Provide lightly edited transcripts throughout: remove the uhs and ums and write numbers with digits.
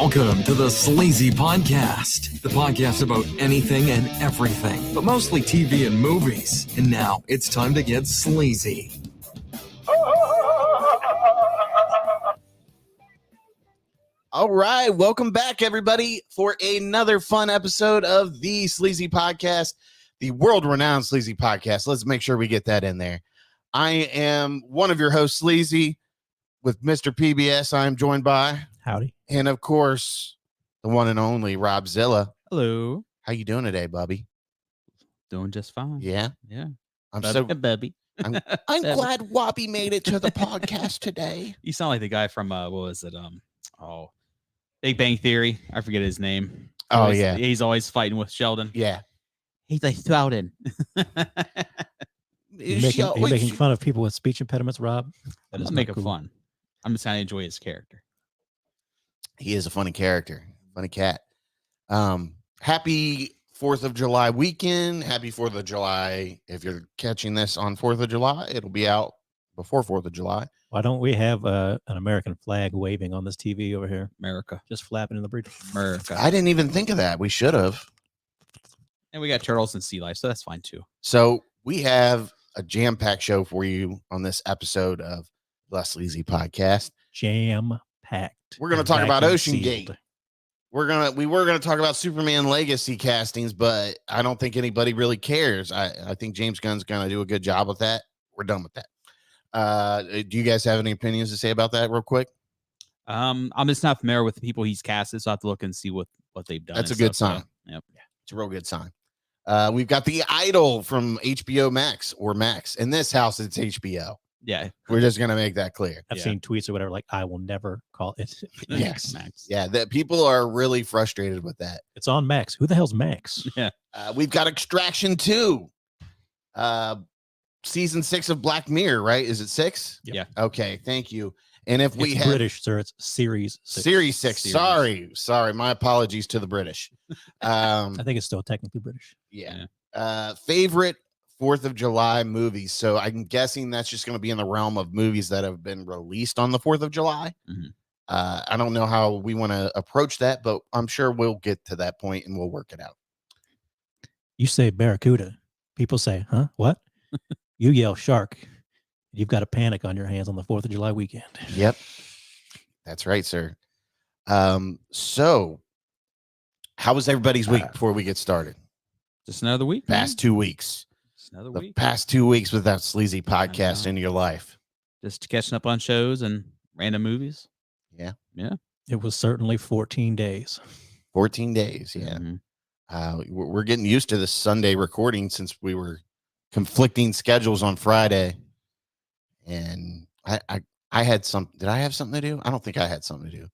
Welcome to the Sleazy Podcast, the podcast about anything and everything, but mostly TV and movies. And now it's time to get sleazy. All right, welcome back, everybody, for another fun episode of the Sleazy Podcast, the world-renowned Sleazy Podcast. Let's make sure we get that in there. I am one of your hosts, Sleazy, with Mr. PBS. I am joined by... Howdy. And, of course, the one and only Robzilla. Hello. How you doing today, Bubby? Doing just fine. Yeah? Yeah. I'm Bubby. I'm Bubby. glad Wobby made it to the podcast today. You sound like the guy from what was it? Big Bang Theory. I forget his name. Oh, yeah. He's always fighting with Sheldon. Yeah. He's like Sheldon. You're making fun of people with speech impediments, Rob. That is making fun. I'm just trying to enjoy his character. He is a funny character. Funny cat. Happy 4th of July weekend. Happy 4th of July. If you're catching this on 4th of July, it'll be out before 4th of July. Why don't we have an American flag waving on this TV over here? America. Just flapping in the breeze. America. I didn't even think of that. We should have. And we got turtles and sea life, so that's fine too. So we have a jam-packed show for you on this episode of the Sleazy Podcast. Jam-packed. We're going to talk about OceanGate. We were going to talk about Superman Legacy castings, but I don't think anybody really cares. I think James Gunn's going to do a good job with that. We're done with that. Do you guys have any opinions to say about that real quick? I'm just not familiar with the people he's casted, so I have to look and see what they've done. That's a good sign. Yep. Yeah, it's a real good sign. We've got The Idol from HBO Max or Max. In this house, it's HBO. Yeah. We're just going to make that clear. I've seen tweets or whatever, like, I will never call it. Yes. Max. Yeah, that people are really frustrated with that. It's on Max. Who the hell's Max? Yeah. We've got Extraction 2. Season 6 of Black Mirror, right? Is it 6? Yep. Yeah. Okay, thank you. And if we It's have British, sir, it's Series 6. Series 6. Sorry. My apologies to the British. I think it's still technically British. Yeah. Favorite 4th of July movies. So I'm guessing that's just going to be in the realm of movies that have been released on the 4th of July. Mm-hmm. I don't know how we want to approach that, but I'm sure we'll get to that point and we'll work it out. You say Barracuda. People say, huh? What? You yell shark. You've got a panic on your hands on the 4th of July weekend. Yep. That's right, sir. So how was everybody's week before we get started? Just another week. Past 2 weeks. Just another The week. past 2 weeks without Sleazy Podcast in your life. Just catching up on shows and random movies. Yeah. Yeah. It was certainly 14 days. 14 days. Yeah. Mhm. We're getting used to the Sunday recording since we were conflicting schedules on Friday. And I had some. Did I have something to do? I don't think I had something to do.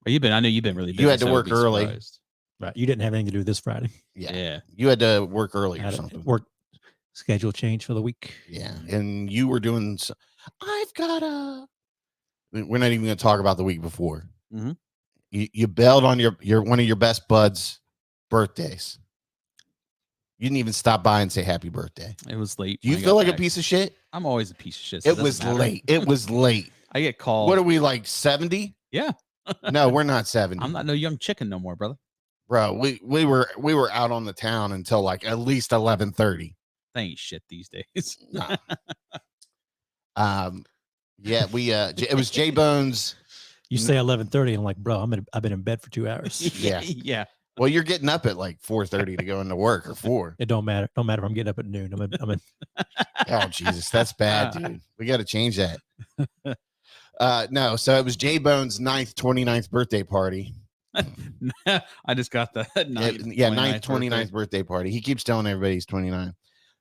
Well, I know you've been really busy. You had to so I'd work be early. surprised. Right. You didn't have anything to do this Friday. Yeah. You had to work early I or had a something. work schedule change for the week. Yeah. And you were doing. I've got We're not even going to talk about the week before. Mhm. You bailed on your one of your best buds' birthdays. You didn't even stop by and say happy birthday. It was late. Do you when I feel got like a back. piece of shit? I'm always a piece of shit. So It was late. It was late. I get called. What are we, like 70? Yeah. No, we're not 70. I'm not no young chicken no more, brother. Bro, we were out on the town until like at least 11:30. They ain't shit these days. Nah. Yeah, it was J Bones. You say 11:30, and I'm like, bro, I've been in bed for 2 hours. Yeah. Yeah. Well, you're getting up at like 4:30 to go into work or 4. It don't matter. Don't matter if I'm getting up at noon. I'm in Oh Jesus, that's bad, dude. We got to change that. No, so it was J Bones' 29th birthday party. I just got the 29th birthday party. He keeps telling everybody he's 29.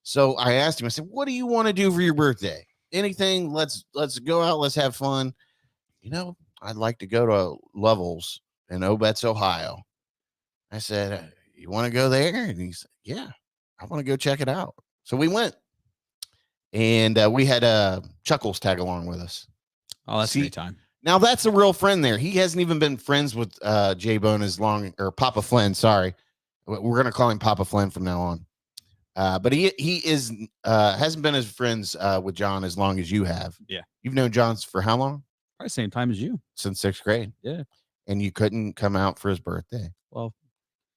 So I asked him, I said, what do you want to do for your birthday? Anything? Let's go out. Let's have fun. I'd like to go to Lovel's in Obetz, Ohio. I said, you want to go there? And he said, yeah, I want to go check it out. So we went. And we had Chuckles tag along with us. Oh, that's a great time. Now that's a real friend there. He hasn't even been friends with J-Bone as long, or Papa Flynn. Sorry. We're going to call him Papa Flynn from now on. But he is hasn't been as friends with John as long as you have. Yeah. You've known John for how long? Probably same time as you. Since 6th grade. Yeah. and you couldn't come out for his birthday. Well,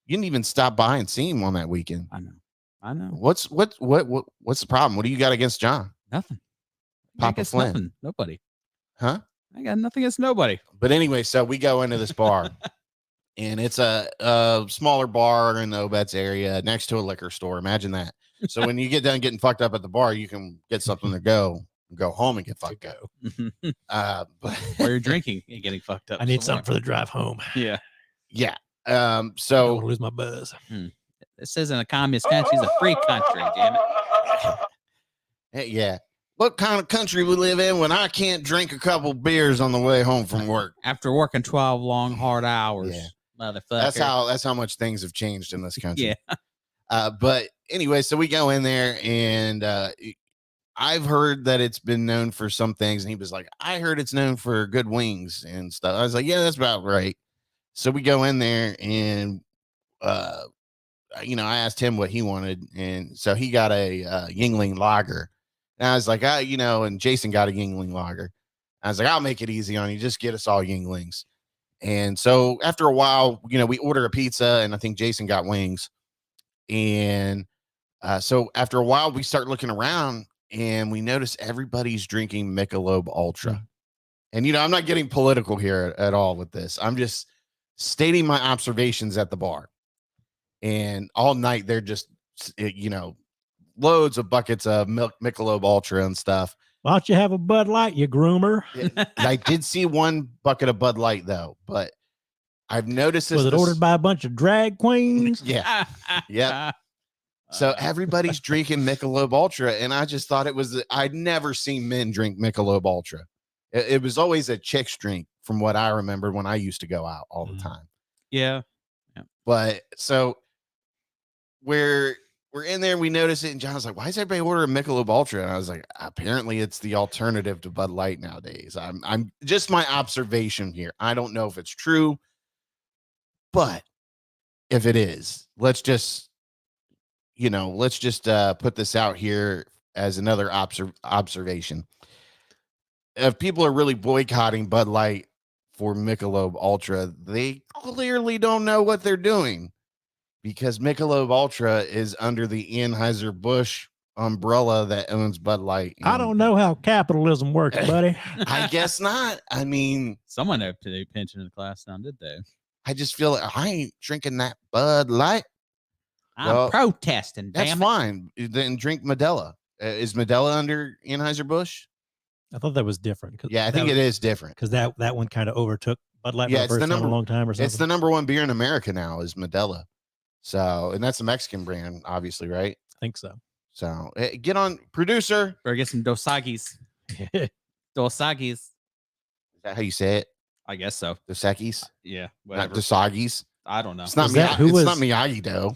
you didn't even stop by and see him on that weekend. I know. What's the problem? What do you got against John? Nothing. Papa Flynn. Nothing. Nobody. Huh? I got nothing against nobody. But anyway, so we go into this bar, and it's a smaller bar in the Obet's area next to a liquor store. Imagine that. So when you get done getting fucked up at the bar, you can get something to go home and get fucked up. But or you're drinking and getting fucked up. I need something for the drive home. Yeah. Yeah. I don't So want to lose my buzz. It says in a communist country is a free country, damn it. yeah. What kind of country we live in when I can't drink a couple beers on the way home from work? After working 12 long, hard hours. Yeah. Motherfucker. That's how much things have changed in this country. Yeah. But anyway, so we go in there, and I've heard that it's been known for some things, and he was like, I heard it's known for good wings and stuff. I was like, yeah, that's about right. So we go in there, and I asked him what he wanted, and so he got a Yingling lager. And I was like, and Jason got a Yingling lager. I was like, I'll make it easy on you. Just get us all Yinglings. And so after a while, we order a pizza, and I think Jason got wings. And so after a while, we start looking around, and we notice everybody's drinking Michelob Ultra. And, I'm not getting political here at all with this. I'm just stating my observations at the bar. And all night, they're just, loads of buckets of Michelob Ultra and stuff. Why don't you have a Bud Light, you groomer? I did see one bucket of Bud Light, though, but I've noticed this. Was it ordered by a bunch of drag queens? Yeah. Yep. So everybody's drinking Michelob Ultra, and I just thought I'd never seen men drink Michelob Ultra. It was always a chick's drink from what I remember when I used to go out all the time. Yeah. But so we're in there, we notice it, and John's like, why is everybody ordering Michelob Ultra? And I was like, apparently it's the alternative to Bud Light nowadays. I'm just my observation here. I don't know if it's true, but if it is, let's just put this out here as another observation. If people are really boycotting Bud Light for Michelob Ultra, they clearly don't know what they're doing, because Michelob Ultra is under the Anheuser-Busch umbrella that owns Bud Light. I don't know how capitalism works, buddy. I guess not. I mean, someone had to pension in the class now, did they? I just feel like I ain't drinking that Bud Light. I'm protesting. That's fine. Then drink Modelo. Is Modelo under Anheuser-Busch? I thought that was different. Yeah, I think it is different, because that one kind of overtook Bud Light. Yeah, for the first time in a long time or something. It's the number one beer in America now is Modelo. So, and that's a Mexican brand, obviously, right? I think so. So, get on, producer. Or get some Dos Equis. Dos Equis. Is that how you say it? I guess so. Dos Equis? Yeah. Not Dos Equis? I don't know. It's not Miyagi, though.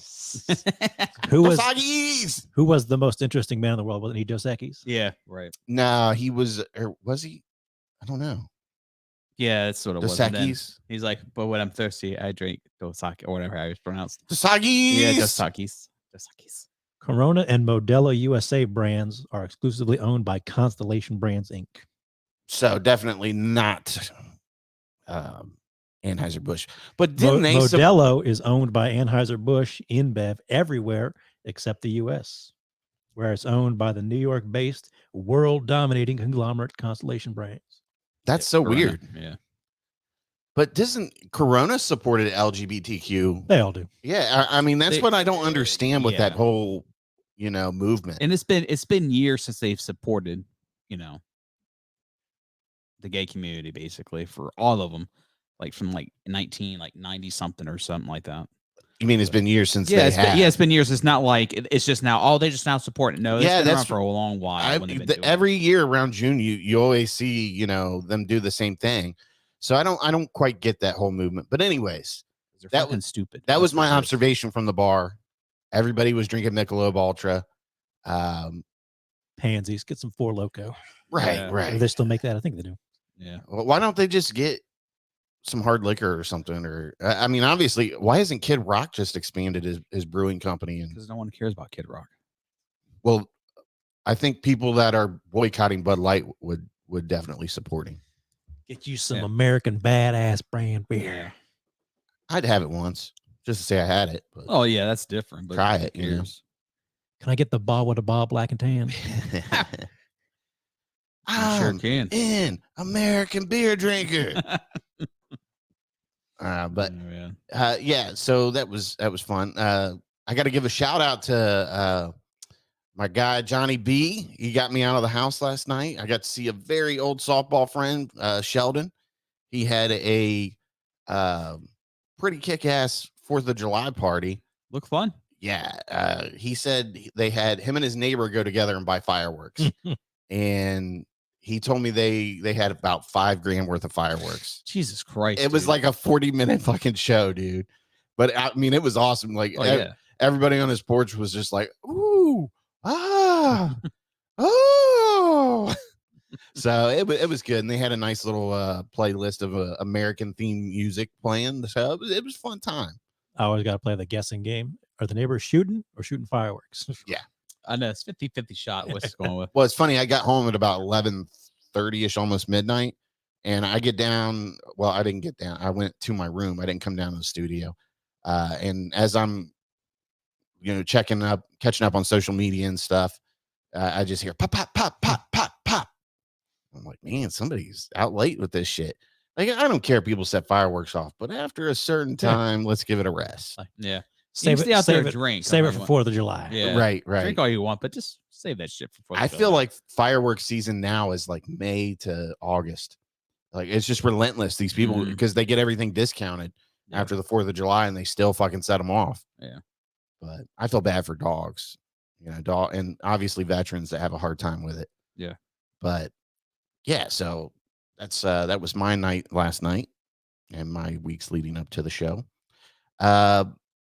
Who was Dos-Equis! Who was the most interesting man in the world? Wasn't he Dos Equis? Yeah, right. No, he was, or was he? I don't know. Yeah, that's what it was. Dos Equis? He's like, but when I'm thirsty, I drink Dos Equis, or whatever I was pronounced. Dos Equis! Yeah, Dos Equis. Dos Equis. Corona and Modelo USA brands are exclusively owned by Constellation Brands Inc. So definitely not Anheuser-Busch. But didn't Modelo is owned by Anheuser-Busch InBev everywhere except the U.S., where it's owned by the New York-based, world-dominating conglomerate Constellation Brands. That's so Corona. weird. Yeah. But doesn't Corona supported LGBTQ? They all do. Yeah, I mean that's what I don't understand with that whole, movement. And it's been years since they've supported, the gay community, basically, for all of them, like from 90 something or something like that. You mean it's been years since it's been years. It's not like it's just now. They just now support it. No, it's been around for a long while. Every year around June, you always see them do the same thing. So I don't quite get that whole movement. But anyways, that was stupid. That was my observation from the bar. Everybody was drinking Michelob Ultra. Pansies, get some Four Loko. Right. Do they still make that? I think they do. Yeah. Well, why don't they just get some hard liquor or something? Or I mean, obviously, why hasn't Kid Rock just expanded his brewing company? Because no one cares about Kid Rock. Well, I think people that are boycotting Bud Light would definitely support him. Get you some Yeah. American badass brand beer. Yeah. I'd have it once just to say I had it. But Oh yeah, that's different. But Try who it, you know. cares? Can I get the ball with the ball black and tan? You sure I'm can. an American beer drinker. But Oh, yeah. yeah, so that was fun. I got to give a shout out to my guy Johnny B. He got me out of the house last night. I got to see a very old softball friend, Sheldon. He had a pretty kick-ass 4th of July party. Look fun. Yeah, he said they had him and his neighbor go together and buy fireworks, and he told me they had about $5,000 worth of fireworks. Jesus Christ. It was dude. like a 40-minute fucking show, dude. But I mean, it was awesome. Like, Oh, yeah. everybody on his porch was just like, ooh, ah, oh. So it was good. And they had a nice little playlist of American themed music playing. So it was a fun time. I always got to play the guessing game. Are the neighbors shooting or shooting fireworks? Yeah. I know it's 50-50 shot. What's it's going with? Well, it's funny. I got home at about 11:30ish, almost midnight. And I get down. Well, I didn't get down. I went to my room. I didn't come down to the studio. And as I'm, catching up on social media and stuff, I just hear pop, pop, pop, pop, pop, pop. I'm like, man, somebody's out late with this shit. Like, I don't care if people set fireworks off, but after a certain time, let's give it a rest. Yeah. Save stay out there save and it, drink. Save all it you for want. 4th of July. Yeah. Right. Drink all you want, but just save that shit for 4th of I July. feel like fireworks season now is like May to August. Like, it's just relentless. These people, because they get everything discounted after the 4th of July, and they still fucking set them off. Yeah. But I feel bad for dogs, and obviously veterans that have a hard time with it. Yeah. But yeah, so that was my night last night and my weeks leading up to the show.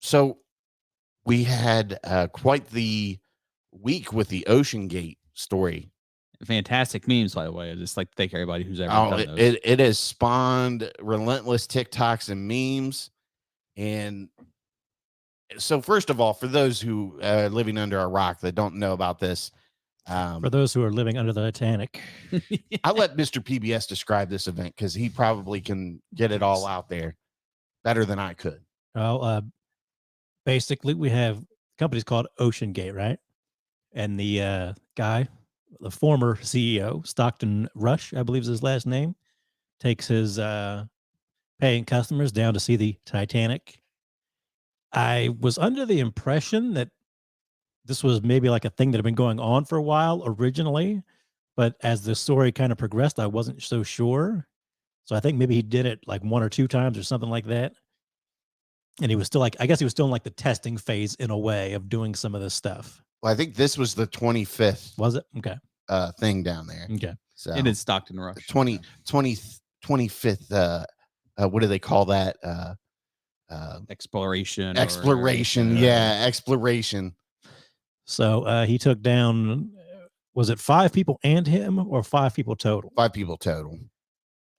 So we had quite the week with the OceanGate story. Fantastic memes, by the way. I just like to thank everybody who's ever done those. It has spawned relentless TikToks and memes. And so, first of all, for those who are living under a rock that don't know about this, For those who are living under the Titanic, I'll let Mr. PBS describe this event because he probably can get it all out there better than I could. well, basically we have companies called OceanGate, right? And the guy, the former CEO, Stockton Rush, I believe is his last name, takes his paying customers down to see the Titanic. I was under the impression that this was maybe like a thing that had been going on for a while originally, but as the story kind of progressed, I wasn't so sure. So I think maybe he did it like 1 or 2 times or something like that. And he was still I guess he was still in like the testing phase in a way of doing some of this stuff. Well, I think this was the 25th Was it? Okay. thing down there. Okay. So It is Stockton Rush. 25th. What do they call that? Exploration. Exploration. Yeah, exploration. So he took down, was it 5 people and him or 5 people total? 5 people total.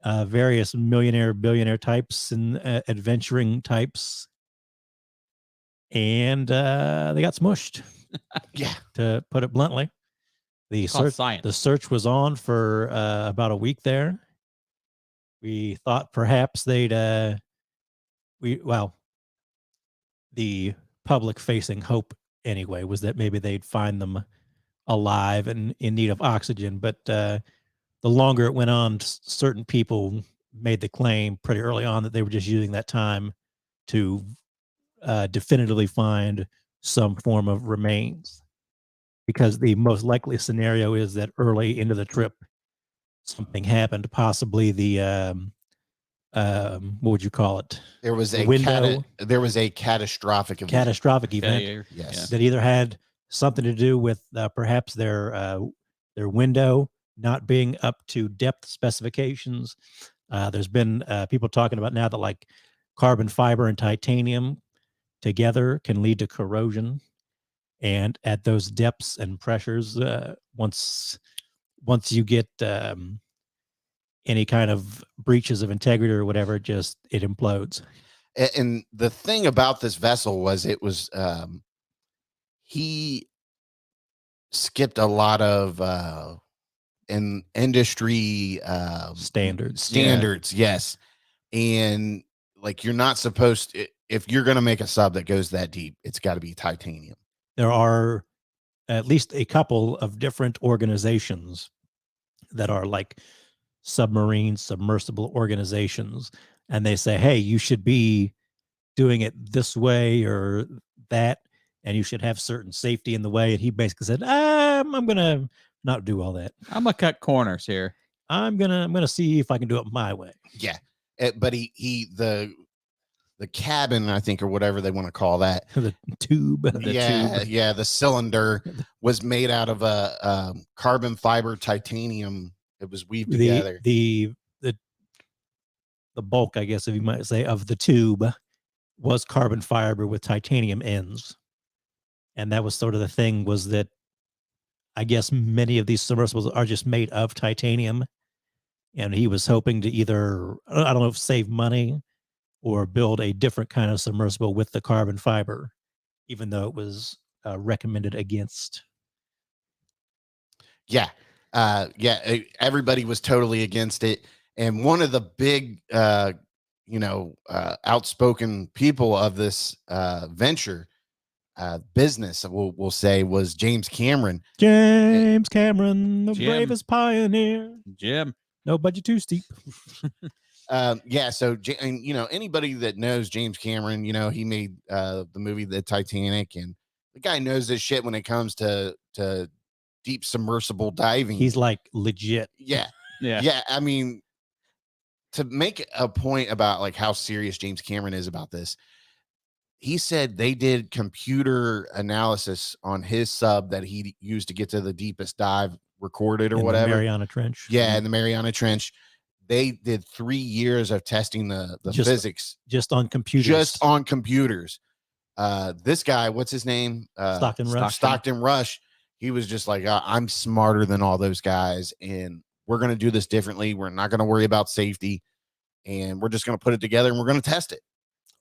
Various millionaire, billionaire types and adventuring types. And they got smushed. Yeah. To put it bluntly. The search was on for about a week there. We thought perhaps the public facing hope anyway was that maybe they'd find them alive and in need of oxygen. But the longer it went on, certain people made the claim pretty early on that they were just using that time to definitively find some form of remains, because the most likely scenario is that early into the trip something happened, possibly the what would you call it, There was a catastrophic event. Failure. Yes. that either had something to do with perhaps their window not being up to depth specifications. There's been people talking about now that like carbon fiber and titanium together can lead to corrosion, and at those depths and pressures, once you get any kind of breaches of integrity or whatever, it implodes. And the thing about this vessel was it was he skipped a lot of and industry standards. yes. And like, you're not supposed to, if you're going to make a sub that goes that deep, it's got to be titanium. There are at least a couple of different organizations that are like submarine submersible organizations, and they say, hey, you should be doing it this way or that, and you should have certain safety in the way. And he basically said, I'm gonna not do all that. I'm gonna cut corners here. I'm gonna see if I can do it my way. Yeah. But the cabin, I think, or whatever they want to call that, The tube. The cylinder was made out of a carbon fiber titanium. It was weaved together. The bulk, I guess, if you might say, of the tube was carbon fiber with titanium ends. And that was sort of the thing, was that I guess many of these submersibles are just made of titanium. And he was hoping to either, I don't know, if save money or build a different kind of submersible with the carbon fiber, even though it was recommended against. Everybody was totally against it. And one of the big, outspoken people of this venture business, we'll say, was James Cameron. James Cameron, the Jim. bravest pioneer. Jim. No budget too steep. So, anybody that knows James Cameron, he made the movie The Titanic, and the guy knows this shit when it comes to deep submersible diving. He's like legit. Yeah. I mean, to make a point about like how serious James Cameron is about this, he said they did computer analysis on his sub that he used to get to the deepest dive recorded or in whatever. The Mariana Trench. Yeah, in the Mariana Trench. They did 3 years of testing the physics. Just on computers. This guy, what's his name? Stockton Rush. He was just like, I'm smarter than all those guys, and we're going to do this differently. We're not going to worry about safety, and we're just going to put it together, and we're going to test it.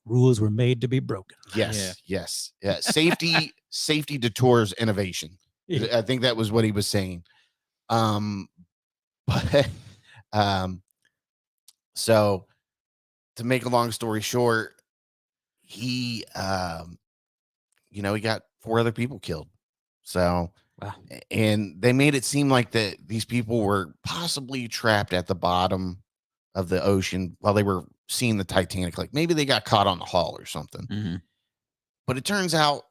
Rules were made to be broken. Yes. Safety detours innovation. I think that was what he was saying. So to make a long story short, he got 4 other people killed. So, wow. And they made it seem like that these people were possibly trapped at the bottom of the ocean while they were seeing the Titanic. Like maybe they got caught on the hull or something. Mm-hmm. But it turns out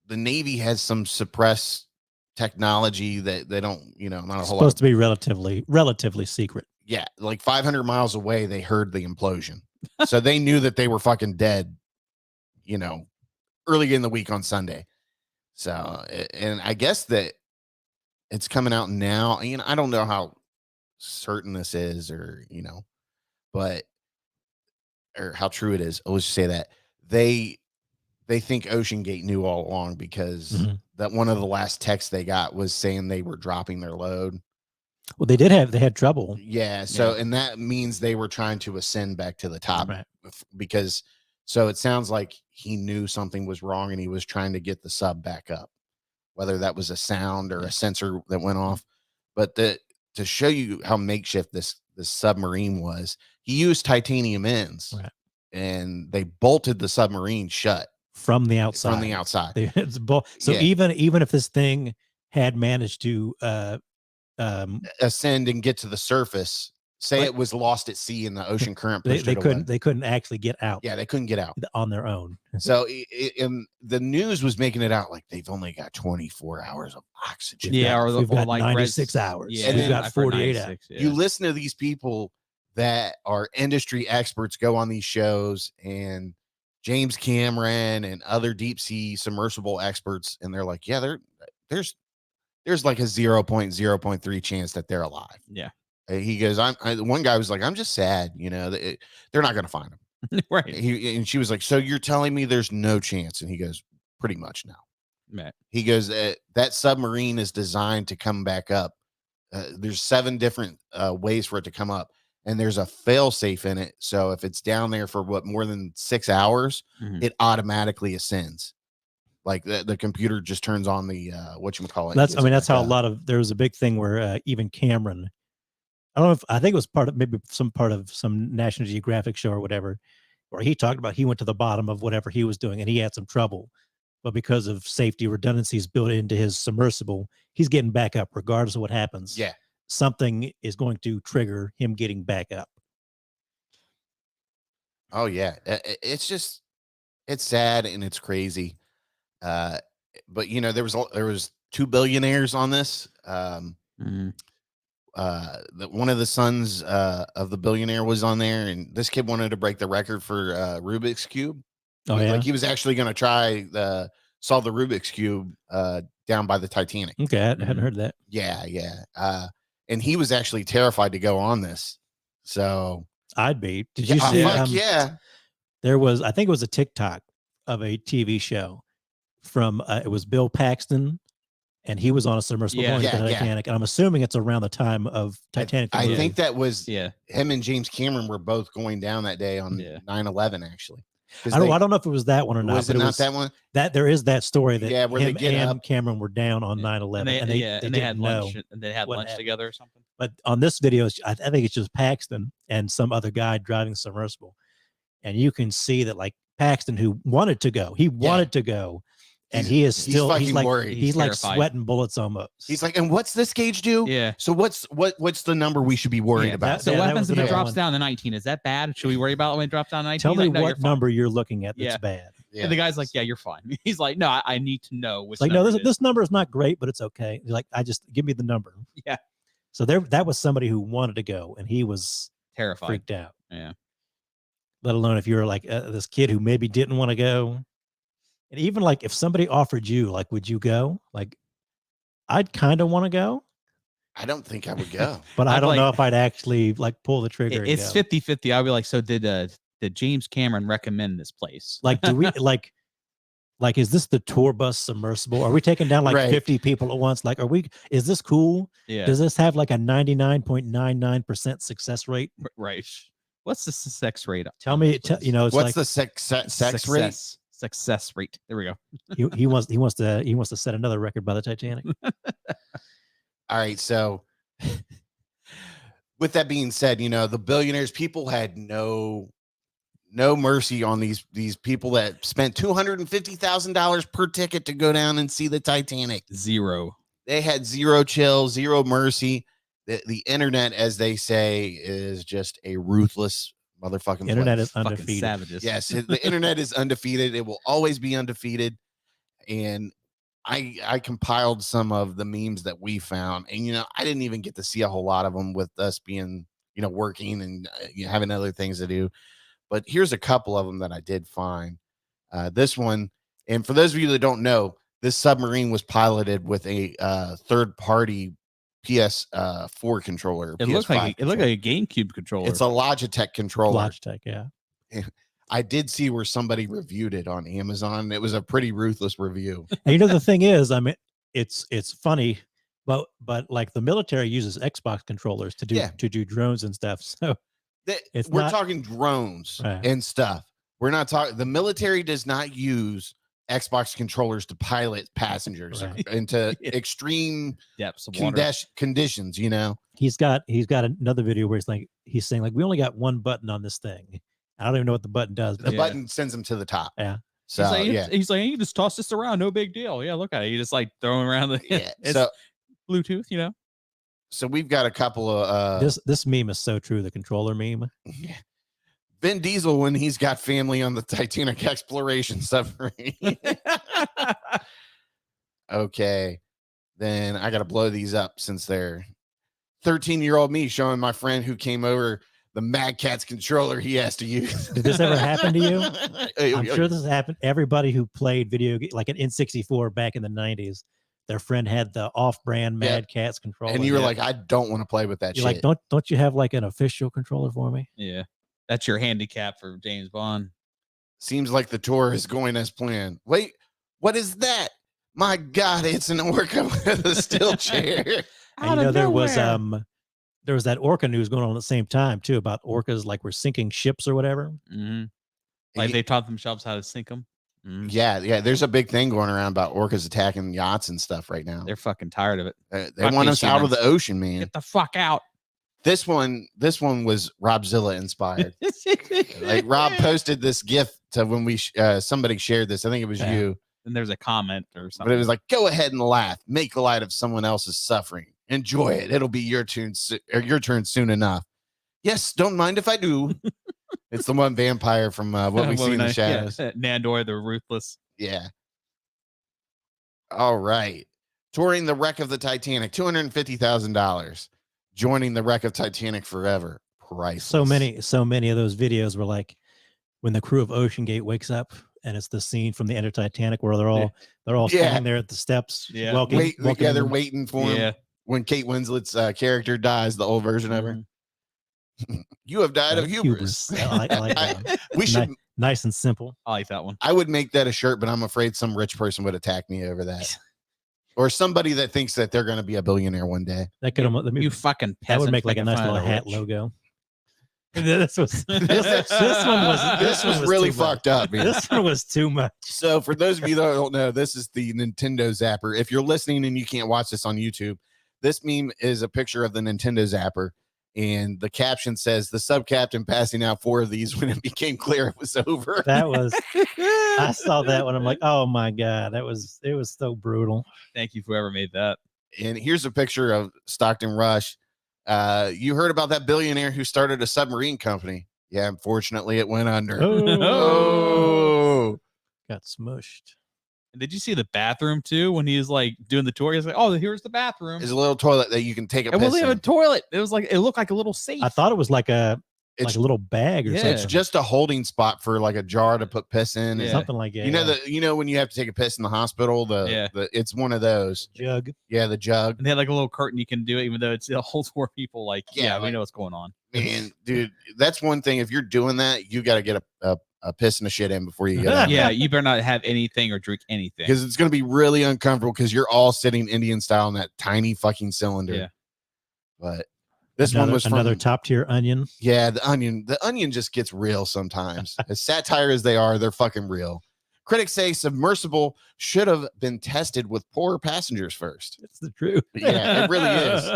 the Navy has some suppressed technology that they don't, not a whole lot. Supposed to be relatively secret. Yeah, like 500 miles away, they heard the implosion. So they knew that they were fucking dead, early in the week on Sunday. So, and I guess that it's coming out now. I don't know how certain this is or how true it is. I'll just say that they think OceanGate knew all along because that one of the last texts they got was saying they were dropping their load. Well, they had trouble. Yeah. So, and that means they were trying to ascend back to the top, right? Because so it sounds like he knew something was wrong and he was trying to get the sub back up, whether that was a sound or a sensor that went off. But to show you how makeshift this submarine was, he used titanium ends, right, and they bolted the submarine shut from the outside. So even if this thing had managed to ascend and get to the surface, say it was lost at sea and the ocean current pushed they couldn't actually get out. Yeah, they couldn't get out on their own. So the news was making it out like they've only got 24 hours of oxygen. We've got like 96 hours. Yeah, and we've got 48 hours. You listen to these people that are industry experts go on these shows, and James Cameron and other deep sea submersible experts, and they're like, yeah, there's like a 0.0.3 chance that they're alive. Yeah. He goes, one guy was like, I'm just sad, they're not going to find him. Right. And she was like, so you're telling me there's no chance? And he goes, pretty much now. Right. He goes, that submarine is designed to come back up. There's 7 different ways for it to come up, and there's a fail safe in it. So if it's down there for more than 6 hours, it automatically ascends. Like the computer just turns on the whatchamacallit. That's how a up. lot of, there was a big thing where even Cameron, I think it was maybe part of some National Geographic show or whatever, where he talked about he went to the bottom of whatever he was doing and he had some trouble. But because of safety redundancies built into his submersible, he's getting back up regardless of what happens. Yeah. Something is going to trigger him getting back up. Oh yeah. It's sad and it's crazy. But there was 2 billionaires on this. One of the sons of the billionaire was on there, and this kid wanted to break the record for Rubik's Cube. Oh yeah. Like he was actually going to try solve the Rubik's Cube down by the Titanic. Okay, I hadn't heard that. Yeah. And he was actually terrified to go on this. So I'd be. Did you see? Yeah. There was, I think it was a TikTok of a TV show from it was Bill Paxton, and he was on a submersible going to Titanic. And I'm assuming it's around the time of Titanic. I think that was him and James Cameron were both going down that day on 9/11. Actually, I don't know if it was that one or not. Was it not that one? That there is that story that where him they get and up. Cameron were down on 9/11, and they had lunch, and they had lunch happened. together or something. But on this video, I think it's just Paxton and some other guy driving submersible, and you can see that like Paxton, who wanted to go, to go. And he is still, he's like worried. He's like sweating bullets almost. He's like, and what's this gauge do? Yeah. So what's the number we should be worried about? So what happens if it drops down to 19? Is that bad? Should we worry about it when it drops down to 19? Tell me what number you're looking at that's bad. Yeah. And the guy's like, yeah, you're fine. He's like, no, I need to know which like, no, this number is not great, but it's okay. Like, give me the number. Yeah. So that was somebody who wanted to go, and he was terrified, freaked out. Yeah. Let alone if you're like this kid who maybe didn't want to go. And even like if somebody offered you, like, would you go? Like, I'd kind of want to go. I don't think I would go. But I don't know if I'd actually like pull the trigger. It's 50-50. I'll be like, so did James Cameron recommend this place? Like, do we like, is this the tour bus submersible? Are we taking down like 50 people at once? Like, is this cool? Yeah. Does this have like a 99.99% success rate? Right. What's the sex rate? Tell me, it's what's like the sex rate? Success rate. There we go. he wants to set another record by the Titanic. All right. So with that being said, the billionaires, people had no mercy on these people that spent $250,000 per ticket to go down and see the Titanic. Zero. They had zero chill, zero mercy. The internet, as they say, is just a ruthless motherfucking internet place. is undefeated. Savages. Yes, the internet is undefeated. It will always be undefeated. And I compiled some of the memes that we found, and I didn't even get to see a whole lot of them with us being working and having other things to do. But here's a couple of them that I did find. This one, and for those of you that don't know, this submarine was piloted with a third-party PS4 controller. It looked like a GameCube controller. It's a Logitech controller. Logitech, yeah. I did see where somebody reviewed it on Amazon. It was a pretty ruthless review. And the thing is, I mean, it's funny, but like the military uses Xbox controllers to do drones and stuff. So we're talking drones and stuff. We're not talking. The military does not use Xbox controllers to pilot passengers into extreme depths of water conditions. He's got another video where he's saying like, we only got one button on this thing. I don't even know what the button does. The button sends him to the top. Yeah. So he's like, you just toss this around, no big deal. Yeah, look at it. You just like throwing around it's so Bluetooth, So we've got a couple of this meme is so true, the controller meme. Yeah. Vin Diesel when he's got family on the Titanic exploration submarine. Okay. Then I gotta blow these up since they're 13-year-old me showing my friend who came over the Mad Catz controller he has to use. Did this ever happen to you? I'm sure this has happened. Everybody who played video like an N64 back in the 90s, their friend had the off-brand Mad Catz controller. And you were like, I don't want to play with that shit. Like, don't you have like an official controller for me? Yeah. That's your handicap for James Bond. Seems like the tour is going as planned. Wait, what is that? My God, it's an orca with a steel chair. And there was that orca news going on at the same time too about orcas like were sinking ships or whatever. Mm-hmm. Like they taught themselves how to sink them. Yeah. There's a big thing going around about orcas attacking yachts and stuff right now. They're fucking tired of it. They want us out of the ocean, man. Get the fuck out. This one was Robzilla inspired. Like Rob posted this GIF to when we somebody shared this. I think it was you. And there's a comment or something. But it was like, go ahead and laugh. Make light of someone else's suffering. Enjoy it. It'll be your turn soon enough. Yes, don't mind if I do. It's the one vampire from What We See in the Shadows. Yeah. Nandor the Ruthless. Yeah. All right. Touring the wreck of the Titanic, $250,000. Joining the wreck of Titanic forever. Priceless. So many of those videos were like when the crew of OceanGate wakes up and it's the scene from the end of Titanic where they're all standing there at the steps. Yeah. They're waiting for him. When Kate Winslet's character dies, the old version of her. You have died of hubris. I like that one. We should nice and simple. I like that one. I would make that a shirt, but I'm afraid some rich person would attack me over that. Or somebody that thinks that they're going to be a billionaire one day. That could you fucking peasant. That would make like a nice little hat logo. This was really fucked up, man. This one was too much. So for those of you that don't know, this is the Nintendo Zapper. If you're listening and you can't watch this on YouTube, this meme is a picture of the Nintendo Zapper. And the caption says, the sub-captain passing out 4 of these when it became clear it was over. I saw that one. I'm like, oh my God, it was so brutal. Thank you, whoever made that. And here's a picture of Stockton Rush. You heard about that billionaire who started a submarine company. Yeah, unfortunately, it went under. Oh. Got smushed. And did you see the bathroom too when he was like doing the tour? He's like, "Oh, here's the bathroom." There's a little toilet that you can take a piss in. It wasn't even in. a toilet. It looked like a little safe. I thought it was like a little bag or something. It's just a holding spot for like a jar to put piss in. Yeah. Something like that. You know when you have to take a piss in the hospital, it's one of those. Jug. Yeah, the jug. And they had like a little curtain you can do it, even though it holds 4 people. Like, we know what's going on. Man, dude, that's one thing. If you're doing that, you got to get a piss and a shit in before you get out. Yeah, you better not have anything or drink anything. Because it's going to be really uncomfortable because you're all sitting Indian style in that tiny fucking cylinder. Yeah. But this one was another top tier onion. Yeah, the onion just gets real sometimes. As satire as they are, they're fucking real. Critics say submersible should have been tested with poor passengers first. It's the truth. Yeah, it really is.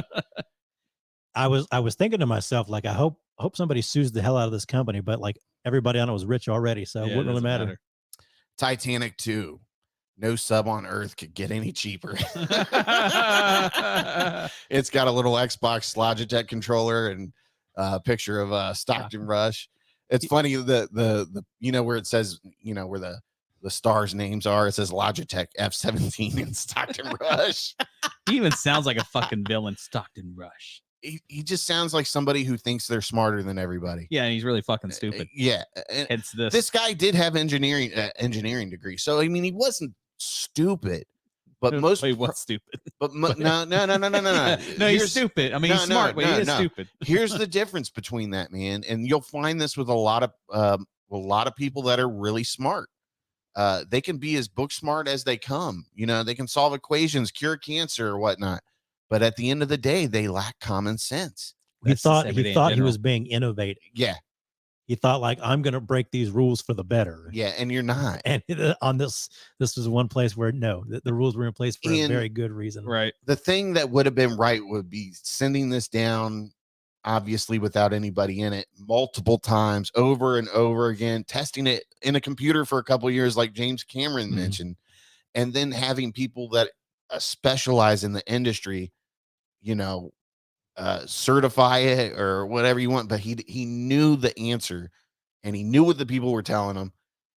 I was thinking to myself, like, I hope somebody sues the hell out of this company, but like everybody on it was rich already, so it wouldn't really matter. Titanic 2. No sub on Earth could get any cheaper. It's got a little Xbox Logitech controller and a picture of Stockton Rush. It's funny the where it says where the stars' names are. It says Logitech F-17 and Stockton Rush. He even sounds like a fucking villain, Stockton Rush. He just sounds like somebody who thinks they're smarter than everybody. Yeah, and he's really fucking stupid. Yeah, it's this guy did have engineering degree, so I mean he wasn't stupid, but he was stupid. But no. No, he's stupid. I mean, he's smart, but he is stupid. Here's the difference between that, man, and you'll find this with a lot of people that are really smart. They can be as book smart as they come. They can solve equations, cure cancer, or whatnot. But at the end of the day, they lack common sense. He thought he was being innovative. Yeah. He thought like, I'm going to break these rules for the better. Yeah. And you're not. And on this was one place where the rules were in place for a very good reason. Right. The thing that would have been right would be sending this down, obviously without anybody in it, multiple times over and over again, testing it in a computer for a couple of years, like James Cameron mentioned, and then having people that specialize in the industry, certify it or whatever you want. But he knew the answer, and he knew what the people were telling him,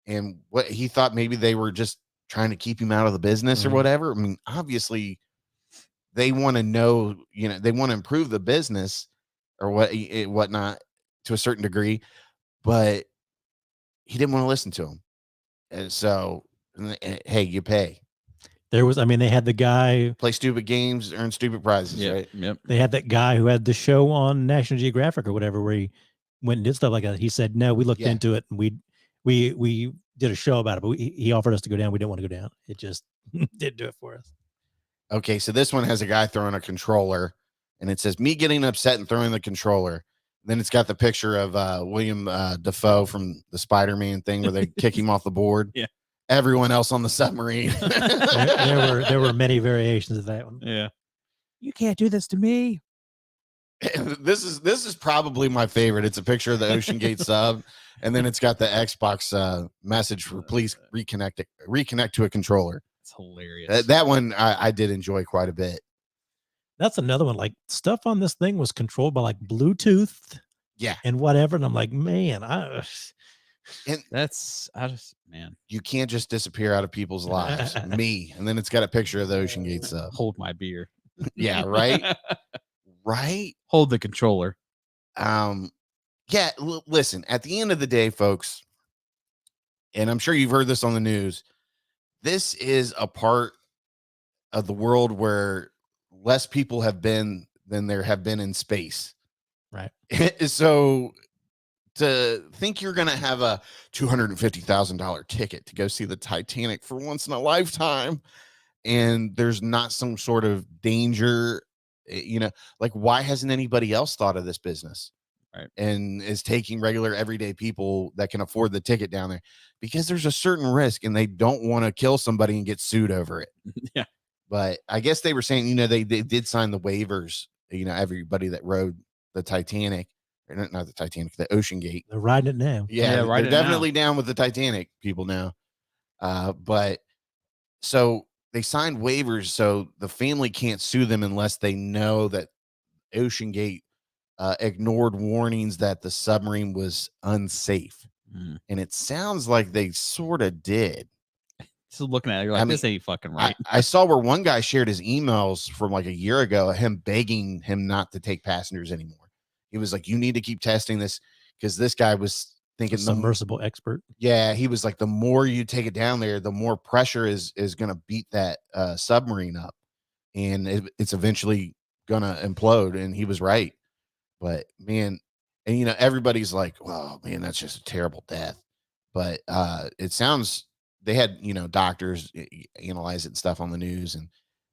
and what he thought maybe they were just trying to keep him out of the business or whatever. I mean, obviously they want to know, they want to improve the business or whatnot to a certain degree, but he didn't want to listen to him. And so, hey, you pay. They had the guy play stupid games, earn stupid prizes, right? Yep. They had that guy who had the show on National Geographic or whatever, where he went and did stuff like that. He said, no, we looked into it and we did a show about it, but he offered us to go down. We didn't want to go down. It just didn't do it for us. Okay. So this one has a guy throwing a controller and it says me getting upset and throwing the controller. Then it's got the picture of William Dafoe from the Spider-Man thing where they kick him off the board. Yeah. everyone else on the submarine. there were many variations of that one. Yeah. You can't do this to me. This is probably my favorite. It's a picture of the OceanGate sub, and then it's got the Xbox message for please reconnect to a controller. It's hilarious. That one I did enjoy quite a bit. That's another one. Like stuff on this thing was controlled by like Bluetooth, Yeah, and whatever. And I'm like, man, man. You can't just disappear out of people's lives. Me, and then it's got a picture of the OceanGate sub. Hold my beer. Yeah, right. Right. Hold the controller. Yeah. Listen. At the end of the day, folks, and I'm sure you've heard this on the news. This is a part of the world where less people have been than there have been in space. Right. So to think you're going to have a $250,000 ticket to go see the Titanic for once in a lifetime, and there's not some sort of danger, like why hasn't anybody else thought of this business? Right. And is taking regular everyday people that can afford the ticket down there, because there's a certain risk and they don't want to kill somebody and get sued over it. Yeah. But I guess they were saying, they did sign the waivers, everybody that rode the Titanic, or not the Titanic, the OceanGate. they're riding it now. Yeah, they're definitely down with the Titanic people now. But so they signed waivers so the family can't sue them unless they know that OceanGate ignored warnings that the submarine was unsafe. And it sounds like they sort of did. So looking at it, you're like, this ain't fucking right. I saw where one guy shared his emails from like a year ago, him begging him not to take passengers anymore. He was like, you need to keep testing this, because this guy was thinking submersible expert. Yeah, he was like, the more you take it down there, the more pressure is going to beat that submarine up, and it's eventually going to implode. And he was right. But man, and everybody's like, well, man, that's just a terrible death. But it sounds, they had, doctors analyze it and stuff on the news, and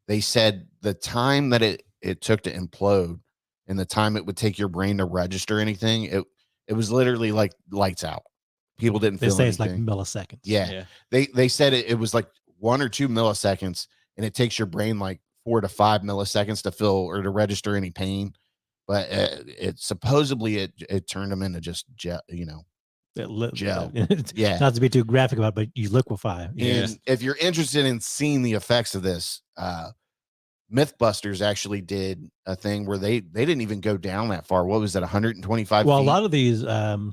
they said the time that it took to implode and the time it would take your brain to register anything, it was literally like lights out. People didn't feel anything. It's like milliseconds. Yeah. They said it was like 1 or 2 milliseconds, and it takes your brain like 4 to 5 milliseconds to feel or to register any pain. But it supposedly it turned them into just gel. Gel. Yeah. Not to be too graphic about it, but you liquefy. And if you're interested in seeing the effects of this, Mythbusters actually did a thing where they didn't even go down that far. What was that, 125 Well, feet? a lot of these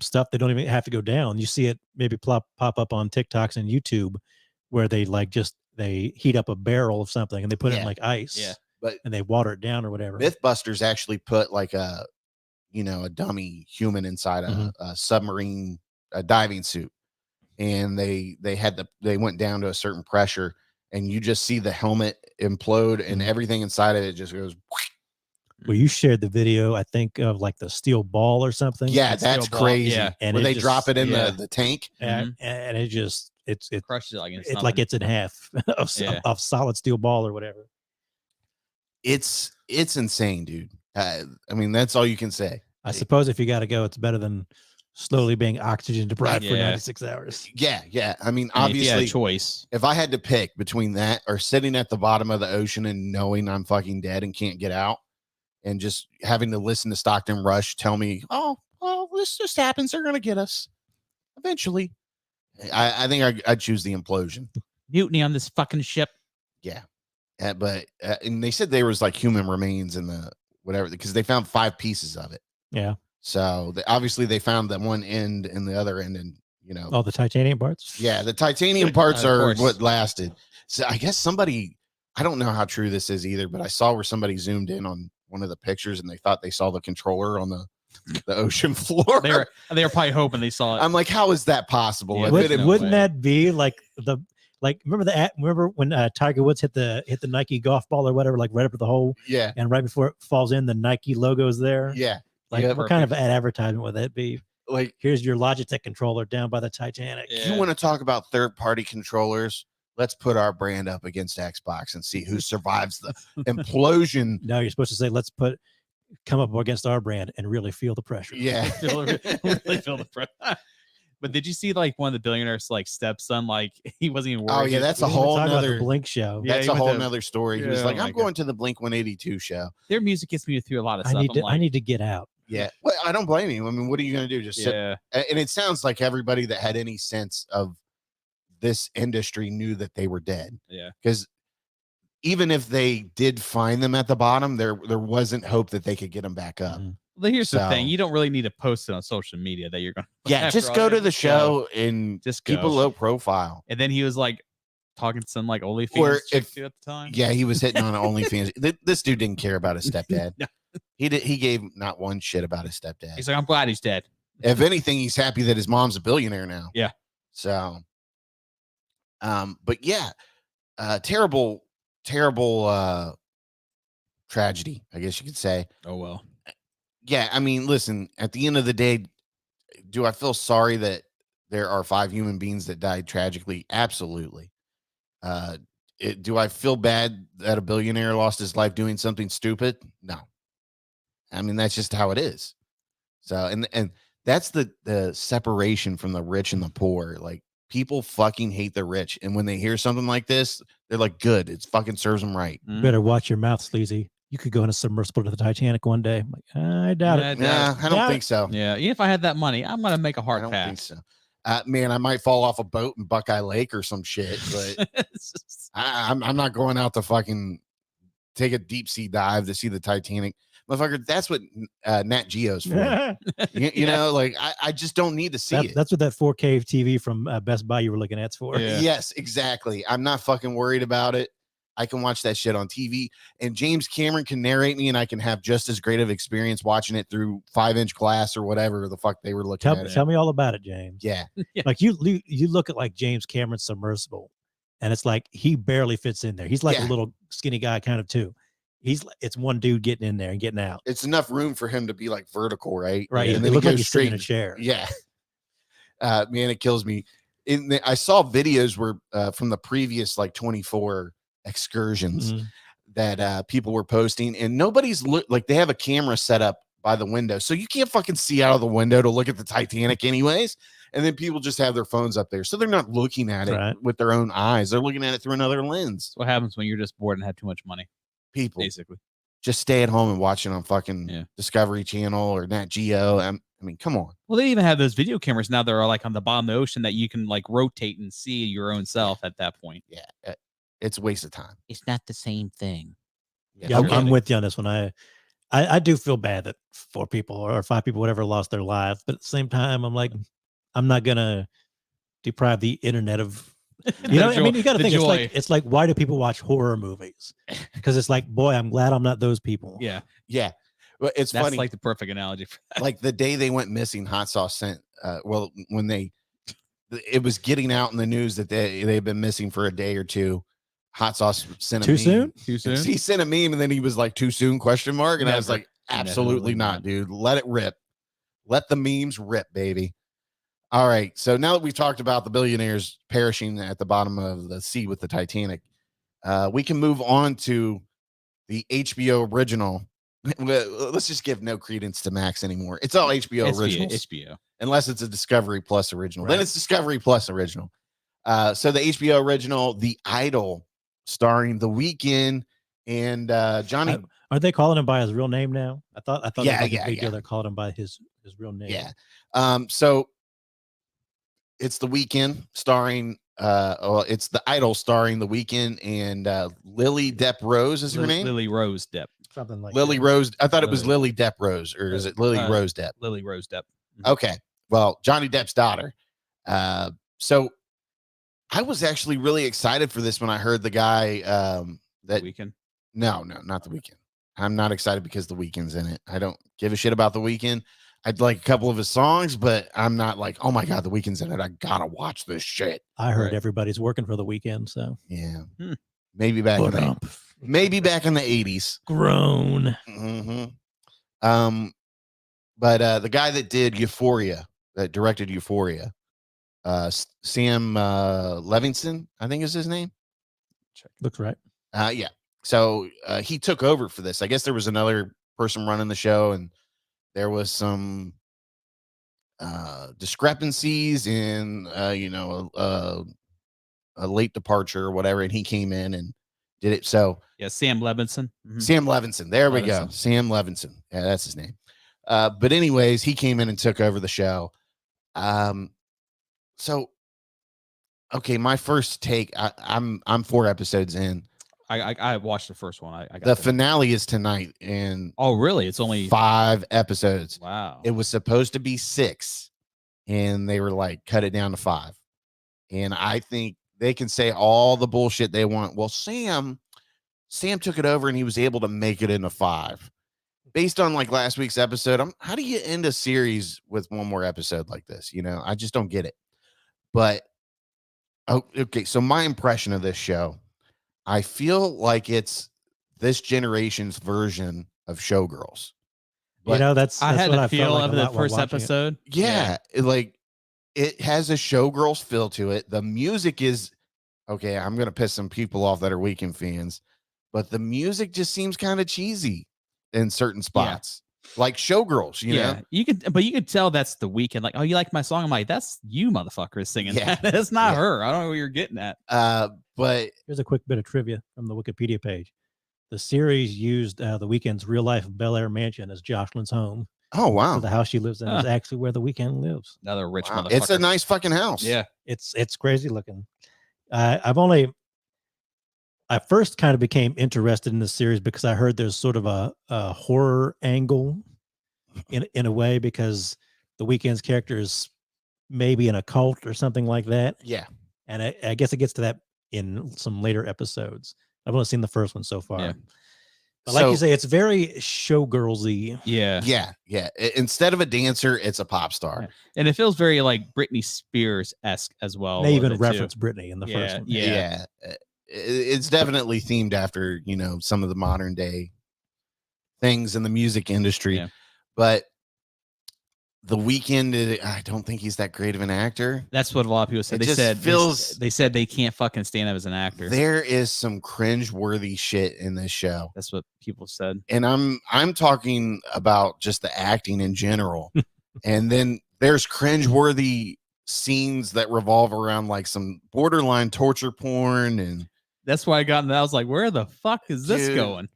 stuff, they don't even have to go down. You see it maybe pop up on TikToks and YouTube, where they they heat up a barrel of something and they put it in like ice. Yeah. And they water it down or whatever. Mythbusters actually put like a dummy human inside a submarine diving suit, and they went down to a certain pressure, and you just see the helmet implode and everything inside of it just goes. Well, you shared the video, I think, of like the steel ball or something. Yeah, that's crazy. Yeah. And where they drop it in the tank, and it just it crushes it like it's like it's in half of solid steel ball or whatever. It's insane, dude. I mean, that's all you can say. I suppose if you got to go, it's better than slowly being oxygen deprived for 96 hours. Yeah. I mean, And obviously, if you had a choice. If I had to pick between that or sitting at the bottom of the ocean and knowing I'm fucking dead and can't get out, and just having to listen to Stockton Rush tell me, oh, well, this just happens, they're gonna get us eventually, I think I'd choose the implosion. Mutiny on this fucking ship. Yeah. But and they said there was like human remains in the whatever, because they found 5 pieces of it. Yeah. So obviously they found that one end and the other end, and all the titanium parts. Yeah, the titanium parts are what lasted. So I guess somebody, I don't know how true this is either, but I saw where somebody zoomed in on one of the pictures and they thought they saw the controller on the ocean floor. They were probably hoping they saw it. I'm like, how is that possible? Yeah, wouldn't that be like remember when Tiger Woods hit the Nike golf ball or whatever, like right up to the hole? Yeah. And right before it falls in, the Nike logo's there. Yeah. Like what kind of ad advertisement would that be? Like, here's your Logitech controller down by the Titanic. You want to talk about third-party controllers? Let's put our brand up against Xbox and see who survives the implosion. No, you're supposed to say, come up against our brand and really feel the pressure. Yeah. really feel the pressure. But did you see like one of the billionaires like stepson? Like he wasn't even worried. Oh yeah, that's We a didn't even whole talk about the nother. Blink show. Yeah, That's he a went whole to- nother story. He was Yeah, like, oh my I'm going to the Blink 182 show. Their music gets me through a lot of I stuff. need I'm to. like, I need to get out. Yeah, well, I don't blame you. I mean, what are you going to do? Just sit. yeah, And it sounds like everybody that had any sense of this industry knew that they were dead. yeah. Because even if they did find them at the bottom, there wasn't hope that they could get them back up. Mhm. Well, here's the thing: So- you don't really need to post it on social media that you're going. Yeah, just go to the show and Just keep a go. low profile. And then he was like talking to some like Or OnlyFans chick if- too at the time. Yeah, he was hitting on OnlyFans. This dude didn't care about his stepdad. No. He gave not one shit about his stepdad. He's like, I'm glad he's dead. If anything, he's happy that his mom's a billionaire now. Yeah. So, but yeah, terrible tragedy, I guess you could say. Oh well. Yeah, I mean, listen, at the end of the day, do I feel sorry that there are 5 human beings that died tragically? Absolutely. Do I feel bad that a billionaire lost his life doing something stupid? No. I mean, that's just how it is. So, and that's the separation from the rich and the poor. Like, people fucking hate the rich, and when they hear something like this, they're like, good, it fucking serves them right. Mm. Better watch your mouth, Sleazy. You could go in a submersible to the Titanic one day. I'm like, I doubt Yeah, it. Nah, I don't Doubt think so. Yeah, even if I had that money, I'm gonna make a I hard don't think pass. so. Man, I might fall off a boat in Buckeye Lake or some shit, but It's just- I'm not going out to fucking take a deep sea dive to see the Titanic. Motherfucker, that's what Nat Geo's for. You know, like I just don't need to see it. That's what that 4K TV from Best Buy you were looking at's for. Yeah. Yes, exactly. I'm not fucking worried about it. I can watch that shit on TV, and James Cameron can narrate me, and I can have just as great of experience watching it through 5-inch glass or whatever the fuck they were looking at. Tell me all about it, James. Yeah, Like you look at like James Cameron's submersible, and it's like he barely fits in there. He's like Yeah. a little skinny guy kind of too. It's one dude getting in there and getting out. it's enough room for him to be like vertical, right? Right. And It then he looks like goes he's sitting in a straight. chair. Yeah. Man, it kills me. I saw videos where from the previous like 24 excursions Mhm. that people were posting, and nobody's like they have a camera set up by the window, so you can't fucking see out of the window to look at the Titanic anyways. And then people just have their phones up there, so they're not looking at it Right. with their own eyes. They're looking at it through another lens. That's what happens when you're just bored and have too much money, People basically. just stay at home and watch it on fucking Yeah. Discovery Channel or Nat Geo. I mean, come on. Well, they even have those video cameras now that are like on the bottom of the ocean that you can like rotate and see your own self at that point. Yeah, it's a waste of time. It's not the same thing. Yeah, I'm Okay. with you on this one. I do feel bad that 4 people or 5 people, whatever, lost their lives. But at the same time, I'm like, I'm not gonna deprive the internet of, you know. I mean, you got to the think joy. it's like why do people watch horror movies? Because it's like, boy, I'm glad I'm not those people. Yeah, Yeah. Well, it's that's funny. like the perfect analogy for that. Like the day they went missing, Hot Sauce sent when it was getting out in the news that they've been missing for a day or two. Hot Sauce sent a Too meme. soon? Too soon. He sent a meme, and then he was like, "Too soon?" ? And I was Never. like, "Absolutely Definitely not, not. dude. Let it rip. Let the memes rip, baby." All right. So now that we've talked about the billionaires perishing at the bottom of the sea with the Titanic, we can move on to the HBO original. Let's just give no credence to Max anymore. It's all HBO originals, HBO. unless it's a Discovery Plus original. Then Right. it's Discovery Plus original. So the HBO original, The Idol, starring The Weeknd and Johnny. Aren't they calling him by his real name now? I thought Yeah, that was like yeah, a big yeah. deal. They're calling him by his real name. Yeah. So it's The Weeknd starring it's The Idol starring The Weeknd and Lily Depp Rose is her name? Lily Rose Depp. Something like Lily that. Rose. I thought it was Lily. Lily Depp Rose, or is it Lily Rose Depp? Lily Rose Depp. Okay. Well, Johnny Depp's daughter. So I was actually really excited for this when I heard the guy that Weekend. no, not The Weeknd. I'm not excited because The Weeknd's in it. I don't give a shit about The Weeknd. I'd like a couple of his songs, but I'm not like, oh my God, The Weeknd's in it. I gotta watch this shit. I heard Right. everybody's working for the weekend, so Yeah. Hmm. Maybe back in the maybe back in the 80s. grown. Mm-hmm. But the guy that did Euphoria, that directed Euphoria, Sam Levinson, I think is his name. Looks right. Yeah. So he took over for this. I guess there was another person running the show, and there was some discrepancies in a late departure or whatever, and he came in and did it. So Yeah, Sam Levinson. Mhm. Sam Levinson, there we go. Levinson. Sam Levinson, yeah, that's his name. But anyways, he came in and took over the show. So okay, my first take, I'm 4 episodes in. I watched the first one. I got The there. finale is tonight, and Oh, really? It's only 5 episodes. wow. It was supposed to be 6, and they were like, cut it down to 5. And I think they can say all the bullshit they want. Well, Sam took it over and he was able to make it into 5. Based on like last week's episode, how do you end a series with one more episode like this? I just don't get it. But okay, so my impression of this show, I feel like it's this generation's version of Showgirls. But that's I had what the I feel felt like of a the lot while first watching it. episode. yeah, it has a Showgirls feel to it. The music is okay. I'm gonna piss some people off that are Weekend fans, but the music just seems kind of cheesy in certain spots, like Showgirls. You know, you could tell that's the Weekend. Like, oh, you like my song? I'm like, that's you, motherfuckers, singing. Yeah. That. That's not Yeah. her. I don't know what you're getting at. But Here's a quick bit of trivia from the Wikipedia page. The series used the Weeknd's real life Bel Air mansion as Jocelyn's home. oh wow, So the house she lives in is Huh. actually where the Weeknd lives. Another rich wow. motherfucker. It's a nice fucking house. Yeah. It's crazy looking. I first kind of became interested in this series because I heard there's sort of a horror angle in a way, because the Weeknd's character is maybe in a cult or something like that. Yeah. And I guess it gets to that in some later episodes. I've only seen the first one so far. Yeah. But like So- you say, it's very showgirlsy. Yeah. Yeah. Instead of a dancer, it's a pop star. And it feels very like Britney Spears-esque as well. They a even little bit, too. reference Britney in the first one. Yeah. It's definitely themed after some of the modern day things in the music industry. Yeah. But The Weeknd, I don't think he's that great of an actor. That's what a lot of people said. It just feels- they said they can't fucking stand him as an actor. There is some cringe-worthy shit in this show. That's what people said. And I'm talking about just the acting in general. And then there's cringe-worthy scenes that revolve around like some borderline torture porn. And That's why I got in that. I was like, where the fuck is this Dude, going?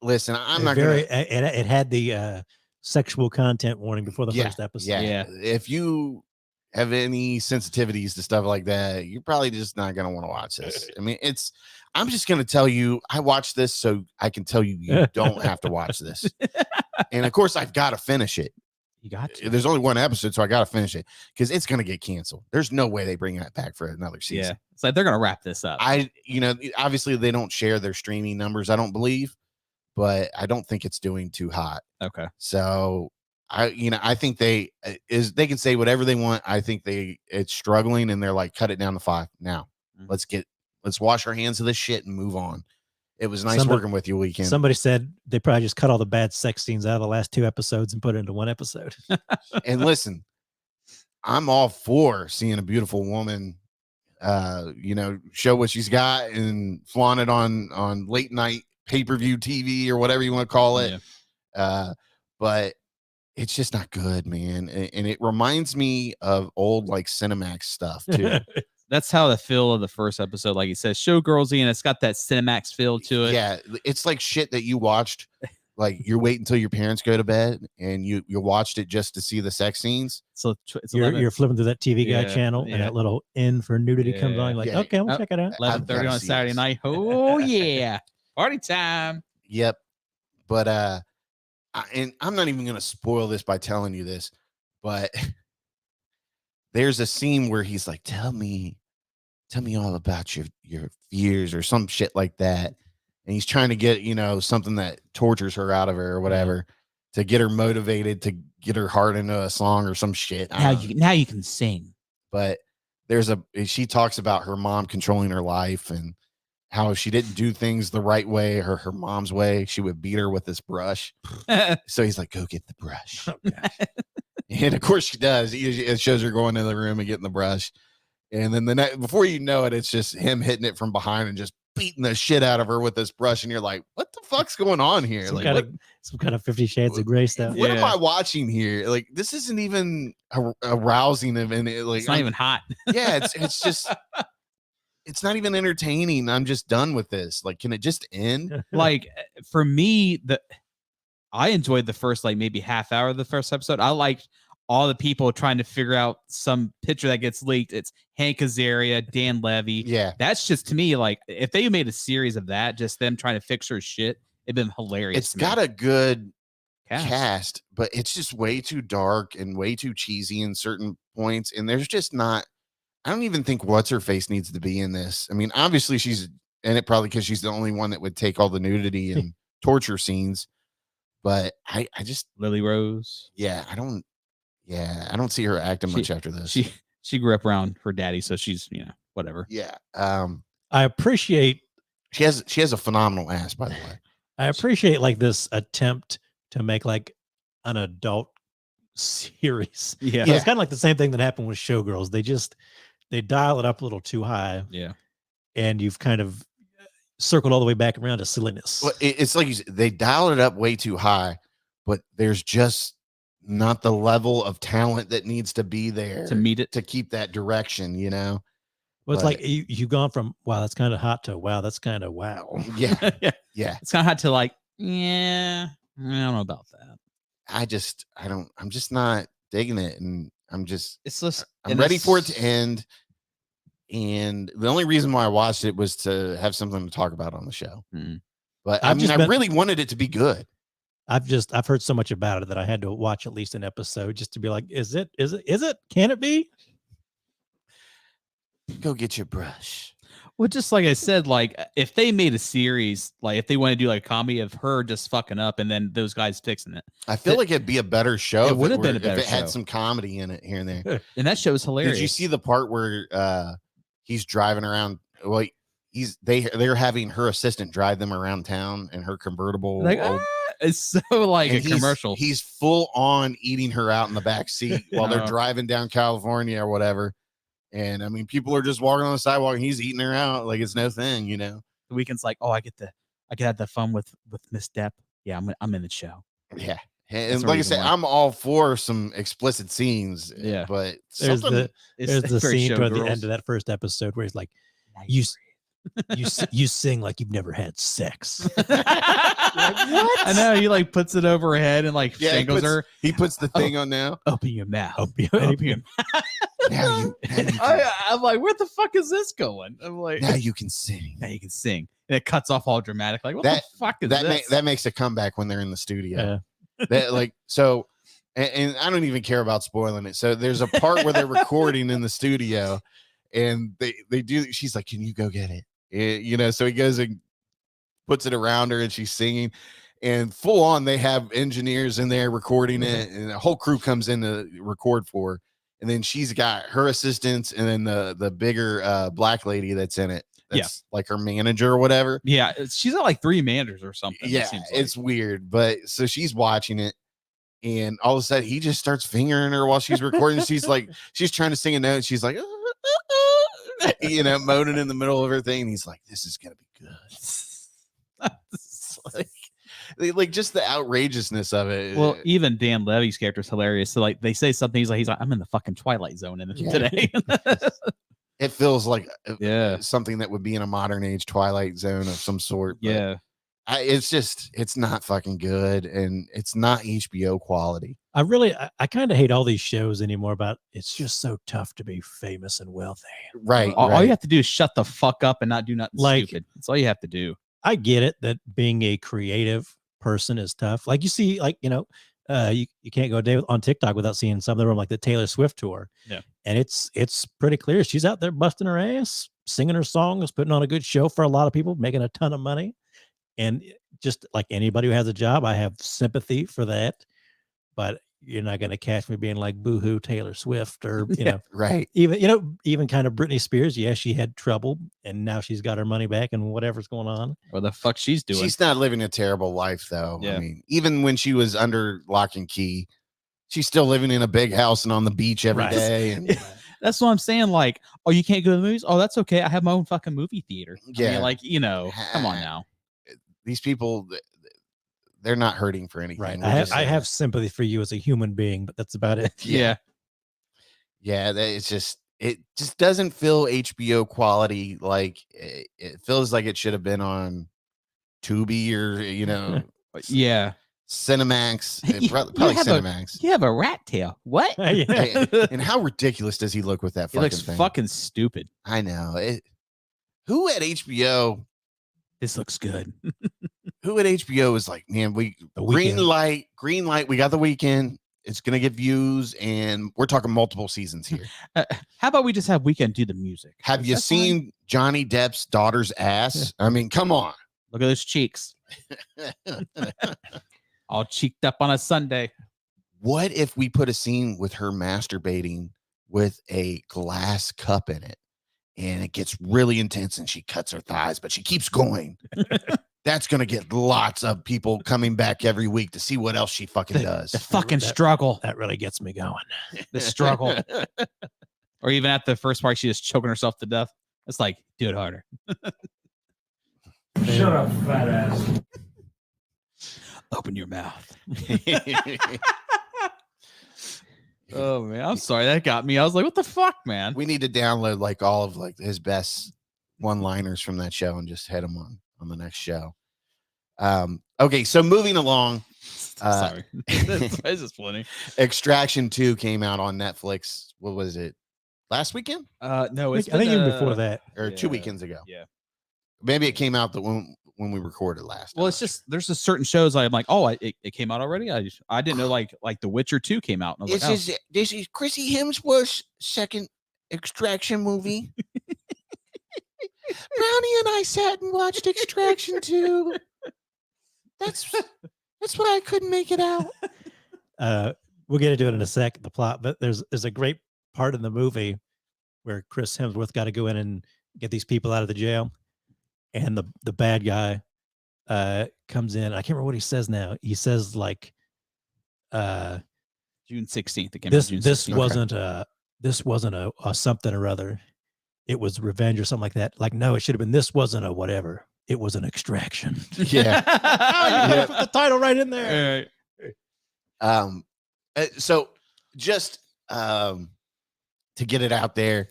listen, I'm not very. gonna. It had the sexual content warning before the first episode. Yeah. If you have any sensitivities to stuff like that, you're probably just not gonna want to watch this. I mean, I'm just gonna tell you, I watched this so I can tell you don't have to watch this. And of course, I've got to finish it. You got to. There's only one episode, so I got to finish it because it's gonna get canceled. There's no way they bring that back for another season. Yeah. It's like they're gonna wrap this up. Obviously they don't share their streaming numbers, I don't believe, but I don't think it's doing too hot. Okay. So I think they can say whatever they want. I think it's struggling and they're like, cut it down to 5 now. Mhm. Let's wash our hands of this shit and move on. It was nice working with you, Weekend. Somebody said they probably just cut all the bad sex scenes out of the last 2 episodes and put it into 1 episode. And listen, I'm all for seeing a beautiful woman, show what she's got and flaunt it on late night pay-per-view TV or whatever you want to call it. Yeah. But it's just not good, man. And it reminds me of old like Cinemax stuff too. That's how the feel of the first episode, like he says, showgirlsy, and it's got that Cinemax feel to it. Yeah, it's like shit that you watched. Like you wait until your parents go to bed and you watched it just to see the sex scenes. So it's you're flipping through that TV Guide channel and yeah. that little N for nudity comes on. You're like, Yeah. okay, we'll check it out. 11:30 I've gotta on see Saturday this. night. Oh yeah, party time. Yep. But and I'm not even gonna spoil this by telling you this, but there's a scene where he's like, tell me all about your fears or some shit like that. And he's trying to get, something that tortures her out of her or whatever to get her motivated, to get her heart into a song or some shit. I don't know. Now you can sing. But she talks about her mom controlling her life and how if she didn't do things the right way or her mom's way, she would beat her with this brush. So he's like, go get the brush. And of course she does. It shows her going into the room and getting the brush. And then before you know it, it's just him hitting it from behind and just beating the shit out of her with this brush, and you're like, what the fuck's going on here? Some Like, kind of 50 Shades of Grey stuff. what am I watching here? Like, this isn't even arousing of any. Like, It's not even hot. Yeah, it's just, it's not even entertaining. I'm just done with this. Like, can it just end? Like for me, I enjoyed the first like maybe half hour of the first episode. I liked all the people trying to figure out some picture that gets leaked. It's Hank Azaria, Dan Levy. Yeah. That's just to me, like, if they made a series of that, just them trying to fix her shit, it'd been hilarious. It's got a good cast, but it's just way too dark and way too cheesy in certain points. And there's just not, I don't even think what's her face needs to be in this. I mean, obviously she's in it probably because she's the only one that would take all the nudity and torture scenes. But I just Lily Rose. I don't see her acting much after this. She grew up around her daddy, so she's whatever. Yeah. I appreciate she has a phenomenal ass, by the way. I appreciate like this attempt to make like an adult series. Yeah. But it's kind of like the same thing that happened with Showgirls. They dial it up a little too high. Yeah. And you've kind of circled all the way back around to silliness. Well, it's like you said, they dial it up way too high, but there's just not the level of talent that needs to be there to meet it, to keep that direction, Well, it's like you've gone from wow, that's kind of hot to wow, that's kind of wow. Yeah. Yeah. It's kind of hot to like, yeah, I don't know about that. I'm just not digging it. And I'm ready for it to end. And the only reason why I watched it was to have something to talk about on the show. But I really wanted it to be good. I've heard so much about it that I had to watch at least an episode just to be like, is it? Can it be? Go get your brush. Well, just like I said, like if they made a series, like if they want to do like a comedy of her just fucking up and then those guys fixing it, I feel like it'd be a better show. It would have been a better if it had some comedy in it here and there. And that show is hilarious. Did you see the part where he's driving around? Well, they're having her assistant drive them around town in her convertible. Like, it's so like a commercial. He's full on eating her out in the back seat while they're driving down California or whatever. And I mean, people are just walking on the sidewalk and he's eating her out like it's no thing, The Weeknd's like, oh, I get to have the fun with Miss Depp. Yeah, I'm in the show. Yeah. And like I said, I'm all for some explicit scenes. Yeah. But there's the scene toward the end of that first episode where he's like, you sing like you've never had sex. Like, what? I know, he like puts it over her head and like strangles her. He puts the thing on now. Open your mouth. Open your mouth. Now you I'm like, where the fuck is this going? I'm like, now you can sing. Now you can sing. And it cuts off all dramatic. Like, what the fuck is this? That makes a comeback when they're in the studio. Yeah. And I don't even care about spoiling it. So there's a part where they're recording in the studio and they do, she's like, can you go get it? So he goes and puts it around her and she's singing, and full on they have engineers in there recording it, and the whole crew comes in to record for her. And then she's got her assistants and then the bigger black lady that's in it. That's like her manager or whatever. Yeah. She's got like 3 managers or something. Yeah. It's weird. But so she's watching it, and all of a sudden he just starts fingering her while she's recording. She's trying to sing a note. And she's like, moaning in the middle of her thing. And he's like, this is going to be good. like just the outrageousness of it. Well, even Dan Levy's character is hilarious. So like they say something, he's like, I'm in the fucking Twilight Zone today. It feels like something that would be in a modern age Twilight Zone of some sort. Yeah. It's not fucking good, and it's not HBO quality. I kind of hate all these shows anymore about it's just so tough to be famous and wealthy. Right. All you have to do is shut the fuck up and not do nothing stupid. That's all you have to do. I get it that being a creative person is tough. Like you see, you can't go a day on TikTok without seeing some of them, like the Taylor Swift tour. Yeah. And it's pretty clear. She's out there busting her ass, singing her songs, putting on a good show for a lot of people, making a ton of money. And just like anybody who has a job, I have sympathy for that. But you're not going to catch me being like boohoo Taylor Swift or, right. Even kind of Britney Spears. Yeah, she had trouble and now she's got her money back and whatever's going on. What the fuck she's doing. She's not living a terrible life though. Yeah. I mean, even when she was under lock and key, she's still living in a big house and on the beach every day. And That's what I'm saying. Like, oh, you can't go to the movies? Oh, that's okay. I have my own fucking movie theater. I Yeah. mean, like, come on now. These people, they're not hurting for anything. Right. We're I have sympathy for you as a human being, but that's about it. Yeah. It just doesn't feel HBO quality. Like it feels like it should have been on Tubi or Yeah. Cinemax. You- Probably you have Cinemax. You have a rat tail. What? Yeah. And how ridiculous does he look with that He fucking looks thing? fucking stupid. I know it. Who at HBO? This looks good. Who at HBO is like, man, The green Weeknd. light. We got The Weeknd. It's gonna get views, and we're talking multiple seasons here. How about we just have Weekend do the music? Have Is you that seen fine? Johnny Depp's daughter's ass? I mean, come on. Look at those cheeks. All cheeked up on a Sunday. What if we put a scene with her masturbating with a glass cup in it, and it gets really intense, and she cuts her thighs, but she keeps going? That's gonna get lots of people coming back every week to see what else she fucking does. The fucking That- struggle. That really gets me going. The struggle. Or even at the first part, she just choking herself to death. It's like, do it harder. Shut up, fat ass. Open your mouth. Oh man, I'm sorry. That got me. I was like, what the fuck, man? We need to download like all of like his best one-liners from that show and just hit them on the next show. Okay, so moving along, Sorry. It's just funny. Extraction 2 came out on Netflix. What was it? Last weekend No, I think even before that. or 2 Yeah. weekends ago? Yeah. Maybe it came out when we recorded last. Well, it's just there's just certain shows I'm like, oh, it came out already. I didn't know like The Witcher 2 came out. And I was like, oh. This is Chrissy Hemsworth's second Extraction movie. Brownie and I sat and watched Extraction 2. That's why I couldn't make it out. We'll get into it in a sec, the plot, but there's a great part in the movie where Chris Hemsworth got to go in and get these people out of the jail, and the bad guy comes in. I can't remember what he says now. He says like June 16th. It came out this June this 16th. wasn't a something or other. It was revenge or something like that. Like, no, it should have been this wasn't a whatever. It was an extraction. Yeah. Oh, you put the title right in there. So just to get it out there,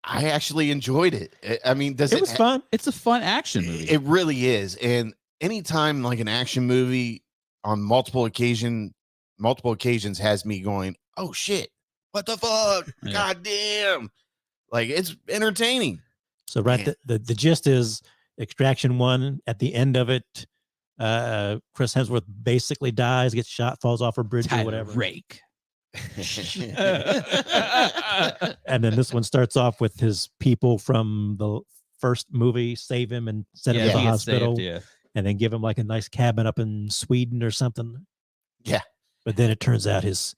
I actually enjoyed it. I mean, It was fun. It's a fun action movie. It really is. And anytime like an action movie on multiple occasions has me going, oh shit, what the fuck? Yeah. God damn. Like, it's entertaining. So right, Man. the gist is Extraction 1. At the end of it, Chris Hemsworth basically dies, gets shot, falls off a bridge or Tyler whatever. Rake. And then this one starts off with his people from the first movie save him and send him to the he gets hospital, saved, yeah. and then give him like a nice cabin up in Sweden or something. Yeah. But then it turns out his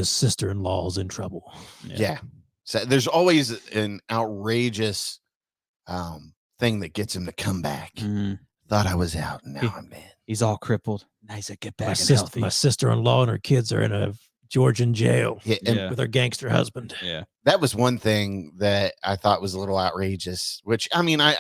sister-in-law's in trouble. Yeah. So there's always an outrageous thing that gets him to come back. Mhm. Thought I was out, and now I'm in. He's all crippled. Nice, I get back and My healthy. sister-in-law and her kids are in a Georgian jail Yeah, and Yeah. with her gangster husband. Yeah. that was one thing that I thought was a little outrageous, which I mean, I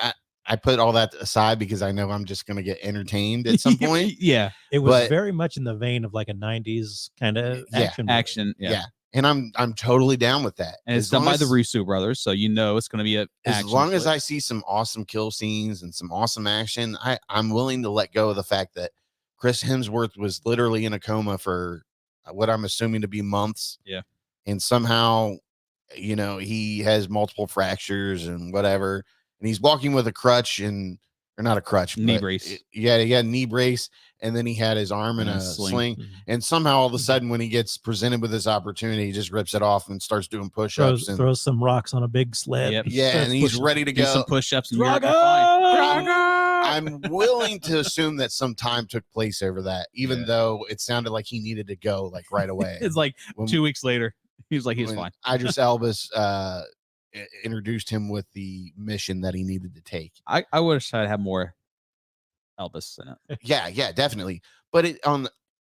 put all that aside because I know I'm just going to get entertained at some point. Yeah. It was But- very much in the vein of like a 90s kind of Yeah, action movie. Action. Yeah. Yeah. And I'm totally down with that. And it's As done long by the as- Russo brothers, so it's going to be a As action long as flick. I see some awesome kill scenes and some awesome action, I'm willing to let go of the fact that Chris Hemsworth was literally in a coma for what I'm assuming to be months. Yeah. And somehow, he has multiple fractures and whatever. And he's walking with a crutch or not a crutch, Knee but brace. he had a knee brace. And then he had his arm in And a a sling. sling. Mhm. And somehow all of a sudden, when he gets presented with this opportunity, he just rips it off and starts doing push-ups. Throws some rocks on a big sled. Yep. Yeah, Starts and he's pushing. ready to do go. some push-ups and Drago! you're fine. I'm willing to assume that some time took place over that, even Yeah. though it sounded like he needed to go like right away. It's like When- 2 weeks later. He was like, he's when fine. Idris Elba's introduced him with the mission that he needed to take. I wish I'd have more Elvis in it. Yeah, definitely. But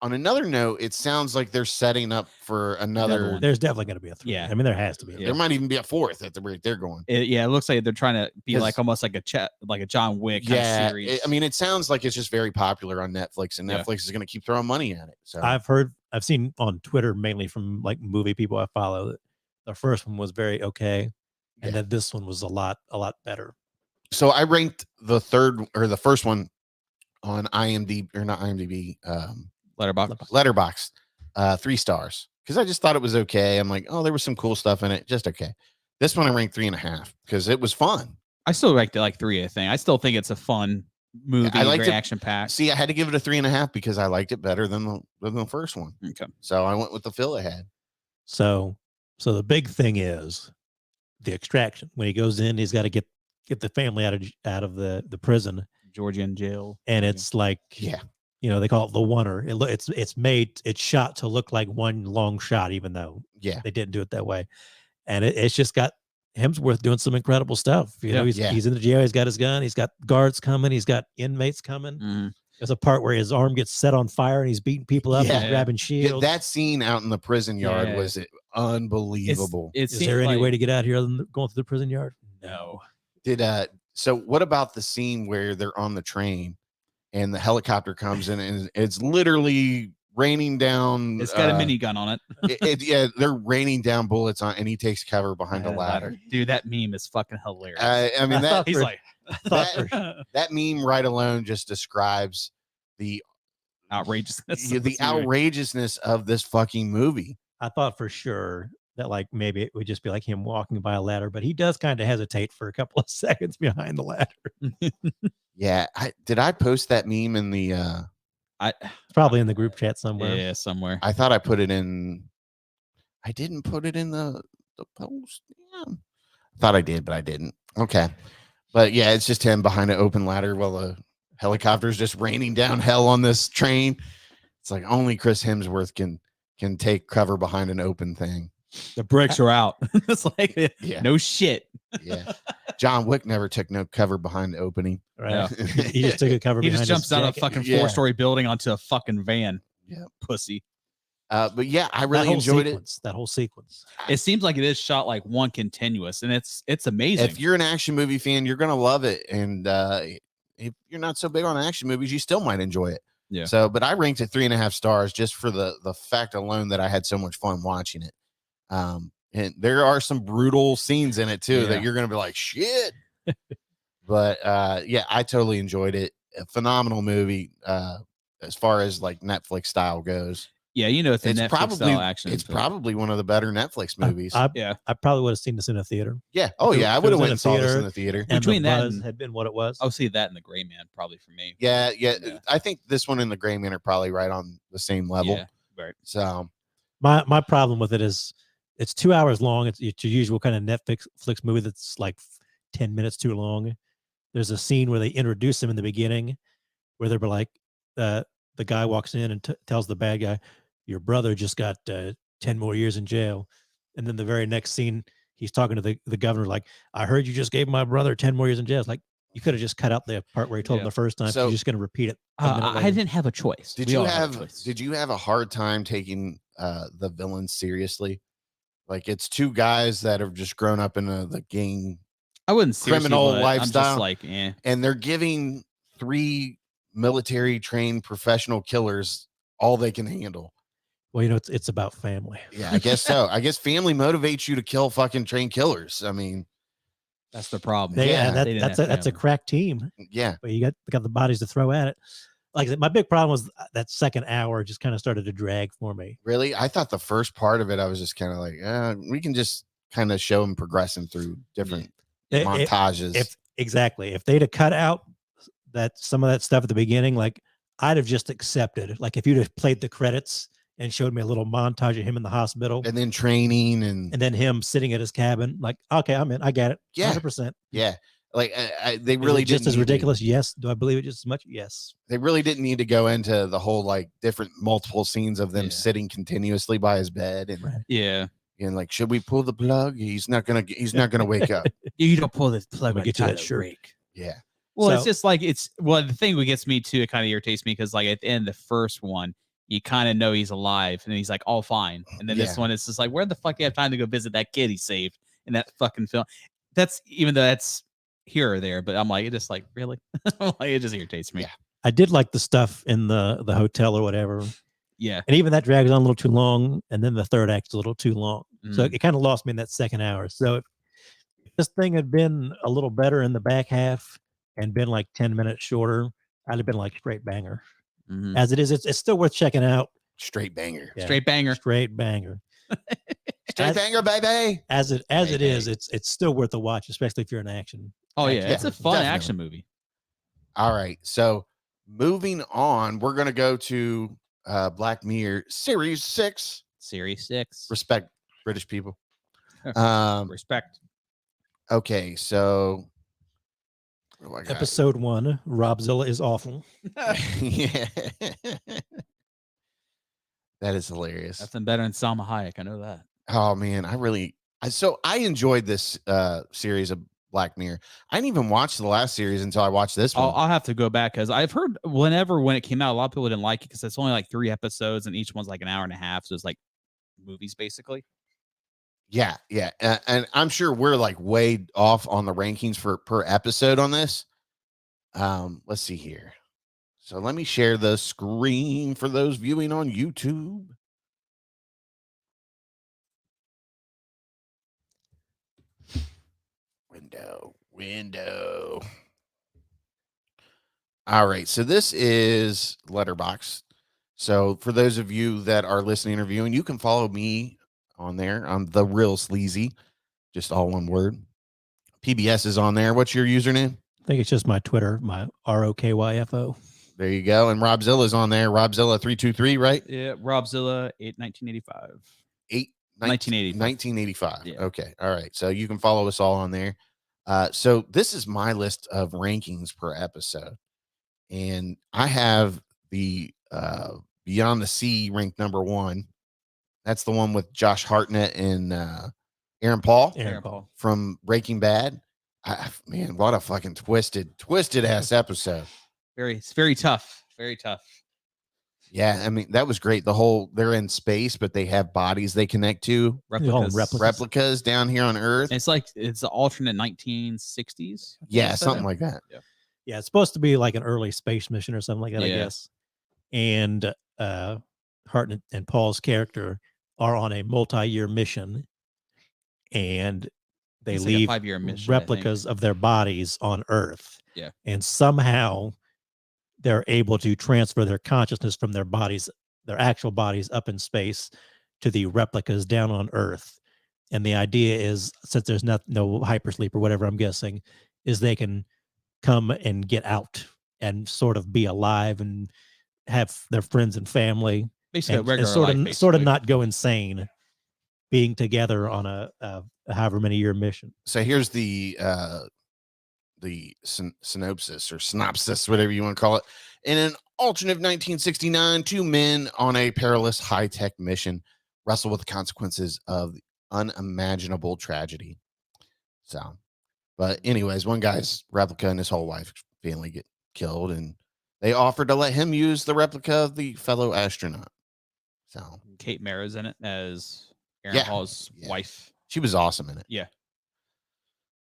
on another note, it sounds like they're setting up for another one. There's definitely going to be a 3. Yeah. I mean, there has to be. There might even be a 4th at the rate they're going. It looks like they're trying to be 'Cause- like almost like a John Wick kind of series. I mean, it sounds like it's just very popular on Netflix, and Yeah. Netflix is going to keep throwing money at it. So I've seen on Twitter, mainly from like movie people I follow, that the first one was very okay, and then this one was a lot better. So I ranked the first one on IMDb, or not IMDb, Letterboxd, 3 stars, because I just thought it was okay. I'm like, oh, there was some cool stuff in it, just okay. This one I ranked 3.5 because it was fun. I still ranked it like 3. I think I still think it's a fun movie. I liked very it. action packed. See, I had to give it a 3.5 because I liked it better than the first one. Okay. So I went with the feel it had. So the big thing is the extraction. When he goes in, he's got to get the family out of the prison, Georgian jail, and it's like, you know, they call it the oneer. It's shot to look like one long shot, even though they didn't do it that way. And it's just got Hemsworth doing some incredible stuff. You know, he's in the jail. He's got his gun. He's got guards coming. He's got inmates coming. Mm-hmm. There's a part where his arm gets set on fire and he's beating people up and grabbing shields. That scene out in the prison yard was unbelievable. Is there any way to get out here other than going through the prison yard? No. So what about the scene where they're on the train and the helicopter comes in and it's literally raining down? It's got a minigun on it. They're raining down bullets on, and he takes cover behind a ladder. Dude, that meme is fucking hilarious. I mean, he's like, that meme right alone just describes the outrageousness of this fucking movie. I thought for sure that like maybe it would just be like him walking by a ladder, but he does kind of hesitate for a couple of seconds behind the ladder. Yeah, did I post that meme in the? It's probably in the group chat somewhere. Yeah, somewhere. I thought I put it in. I didn't put it in the post. Yeah. I thought I did, but I didn't. Okay, but yeah, it's just him behind an open ladder while the helicopter's just raining down hell on this train. It's like only Chris Hemsworth can take cover behind an open thing. The bricks are out. It's like, no shit. Yeah. John Wick never took no cover behind the opening. Right. He just took a cover He behind just jumps his out of a jacket. fucking 4-story building onto a fucking van. Yeah. Pussy. But yeah, I really enjoyed it. That whole sequence. It seems like it is shot like one continuous, and it's amazing. If you're an action movie fan, you're gonna love it. And if you're not so big on action movies, you still might enjoy it. Yeah. So, but I ranked it 3.5 stars just for the fact alone that I had so much fun watching it. And there are some brutal scenes in it too that you're gonna be like, shit. But yeah, I totally enjoyed it. A phenomenal movie as far as like Netflix style goes. Yeah, you know, it's Netflix probably style action. It's probably one of the better Netflix movies. I probably would have seen this in a theater. Yeah. Oh yeah, I would have went and saw this theater, in the theater. And Between the that buzz and- had been what it was. I'll see that in the Gray Man probably for me. Yeah. I think this one and the Gray Man are probably right on the same level. Yeah, right. So My problem with it is it's 2 hours long. It's your usual kind of Netflix movie that's like 10 minutes too long. There's a scene where they introduce him in the beginning where they're like, the guy walks in and tells the bad guy, your brother just got 10 more years in jail. And then the very next scene, he's talking to the governor, like, I heard you just gave my brother 10 more years in jail. It's like, you could have just cut out the part where he told him the first time. So you're just going to repeat it. I didn't have a choice. did you have a hard time taking the villains seriously? Like, it's two guys that have just grown up in the gang I wouldn't criminal lifestyle. I'm just like, and they're giving 3 military trained professional killers all they can handle. Well, you know, it's about family. Yeah, I guess so. I guess family motivates you to kill fucking trained killers. I mean, that's the problem. That's a crack team. Yeah, but you got the bodies to throw at it. Like I said, my big problem was that second hour just kind of started to drag for me. Really, I thought the first part of it, I was just kind of like, we can just kind of show them progressing through different montages. If they'd have cut out some of that stuff at the beginning, like I'd have just accepted. Like if you'd have played the credits and showed me a little montage of him in the hospital and then training and then him sitting at his cabin, like, okay, I'm in, I get it. Yeah. 100%. Yeah. Like they really just as ridiculous. Yes. Do I believe it just as much? Yes. They really didn't need to go into the whole like different multiple scenes of them sitting continuously by his bed and and like, should we pull the plug? He's not gonna wake up. You don't pull the plug. We get you that shirt. Yeah. Well, it's just like the thing that gets me too, it kind of irritates me because like at the end of the first one, you kind of know he's alive, and he's like all fine. And then this one is just like, where the fuck do you have time to go visit that kid he saved in that fucking film? That's even though that's here or there, but I'm like, it just like really, like it just irritates me. Yeah. I did like the stuff in the hotel or whatever. Yeah. And even that drags on a little too long, and then the third act's a little too long. So it kind of lost me in that second hour. So if this thing had been a little better in the back half and been like 10 minutes shorter, I'd have been like straight banger. As it is, it's still worth checking out. Straight banger. Yeah. Straight banger. Straight banger. Straight banger, baby. As it is, it's still worth a watch, especially if you're an action. Oh yeah, it's a fun definitely. action movie. All right, so moving on, we're gonna go to Black Mirror Series 6. Series 6. Respect, British people. Respect. Okay, so Episode 1, Robzilla is awful. Yeah. That is hilarious. Nothing better than Salma Hayek. I know that. Oh man, I enjoyed this series of Black Mirror. I didn't even watch the last series until I watched this one. I'll have to go back because I've heard when it came out, a lot of people didn't like it because it's only like 3 episodes and each one's like an hour and a half. So it's like movies basically. Yeah. And I'm sure we're like way off on the rankings for per episode on this. Let's see here. So let me share the screen for those viewing on YouTube. Window. All right. So this is Letterboxd. So for those of you that are listening or viewing, you can follow me on there. I'm the real Sleazy, just all one word. PBS is on there. What's your username? I think it's just my Twitter, my ROKYFO. There you go. And Robzilla's on there. Robzilla 323, right? Yeah, Robzilla 1985. 1985. Yeah. Okay. All right. So you can follow us all on there. So this is my list of rankings per episode. And I have the Beyond the Sea ranked number 1. That's the one with Josh Hartnett and Aaron Paul from Breaking Bad. Man, what a fucking twisted ass episode. It's very tough. Very tough. Yeah, I mean, that was great. They're in space, but they have bodies they connect to. Replicas down here on Earth. It's like it's the alternate 1960s. Yeah, something like that. Yeah, it's supposed to be like an early space mission or something like that, I guess. And Hartnett and Paul's character are on a multi-year mission, and they leave 5-year mission, replicas of their bodies on Earth. Yeah. And somehow they're able to transfer their consciousness from their bodies, their actual bodies up in space, to the replicas down on Earth. And the idea is, since there's no hypersleep or whatever, I'm guessing, is they can come and get out and sort of be alive and have their friends and family, basically, and sort of not go insane, being together on a however many year mission. So here's the synopsis, whatever you want to call it. In an alternate 1969, 2 men on a perilous high-tech mission wrestle with the consequences of unimaginable tragedy. So, but anyways, one guy's replica and his whole wife family get killed, and they offered to let him use the replica of the fellow astronaut. So Kate Mara's in it as Aaron Paul's wife. She was awesome in it. Yeah.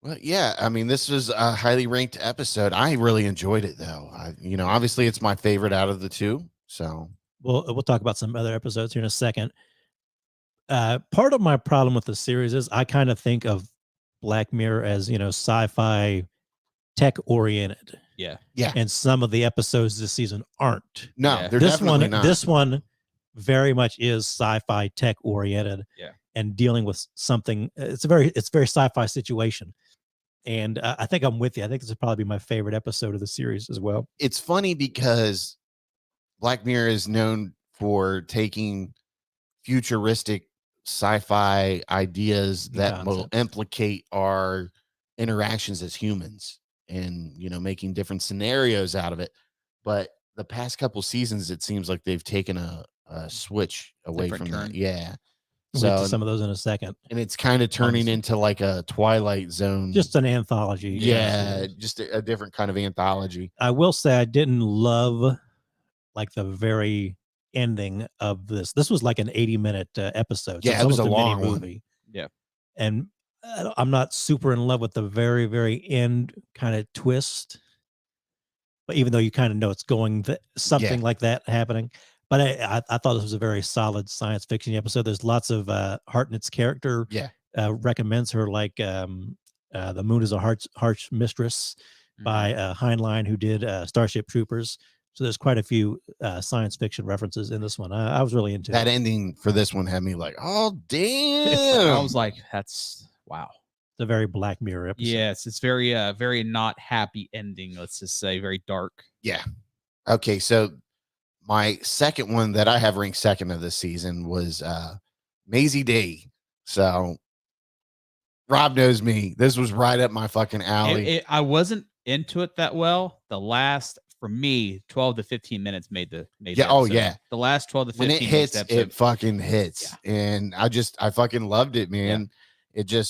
Well, yeah, I mean, this was a highly ranked episode. I really enjoyed it, though. Obviously, it's my favorite out of the 2. So, we'll talk about some other episodes here in a second. Part of my problem with the series is I kind of think of Black Mirror as sci-fi, tech-oriented. Yeah. And some of the episodes this season aren't. No, they're definitely not. This one very much is sci-fi, tech-oriented. Yeah. And dealing with something. It's very sci-fi situation. And I think I'm with you. I think this would probably be my favorite episode of the series as well. It's funny because Black Mirror is known for taking futuristic sci-fi ideas that will implicate our interactions as humans and, making different scenarios out of it. But the past couple seasons, it seems like they've taken a switch away from that. Yeah. We'll get to some of those in a second. And it's kind of turning into like a Twilight Zone. Just an anthology. Yeah, just a different kind of anthology. I will say I didn't love like the very ending of this. This was like an 80-minute episode. Yeah, it's it was almost a long mini one. movie. Yeah. And I'm not super in love with the very, very end kind of twist. But even though you kind of know it's going something like that happening. But I thought this was a very solid science fiction episode. There's lots of Hartnett's character recommends her, like The Moon is a Harsh Mistress by Heinlein, who did Starship Troopers. So there's quite a few science fiction references in this one. I was really into that it. ending for this one had me like, oh damn. I was like, that's wow. It's a very Black Mirror episode. Yes, it's very very not happy ending, let's just say, very dark. Yeah. Okay, so my second one that I have ranked second of this season was Maisie Day. So Rob knows me. This was right up my fucking alley. I wasn't into it that well. The last, for me, 12 to 15 minutes made the Oh yeah. The last 12 to 15 when it hits, it fucking hits. Yeah. And I fucking loved it, man. Yeah.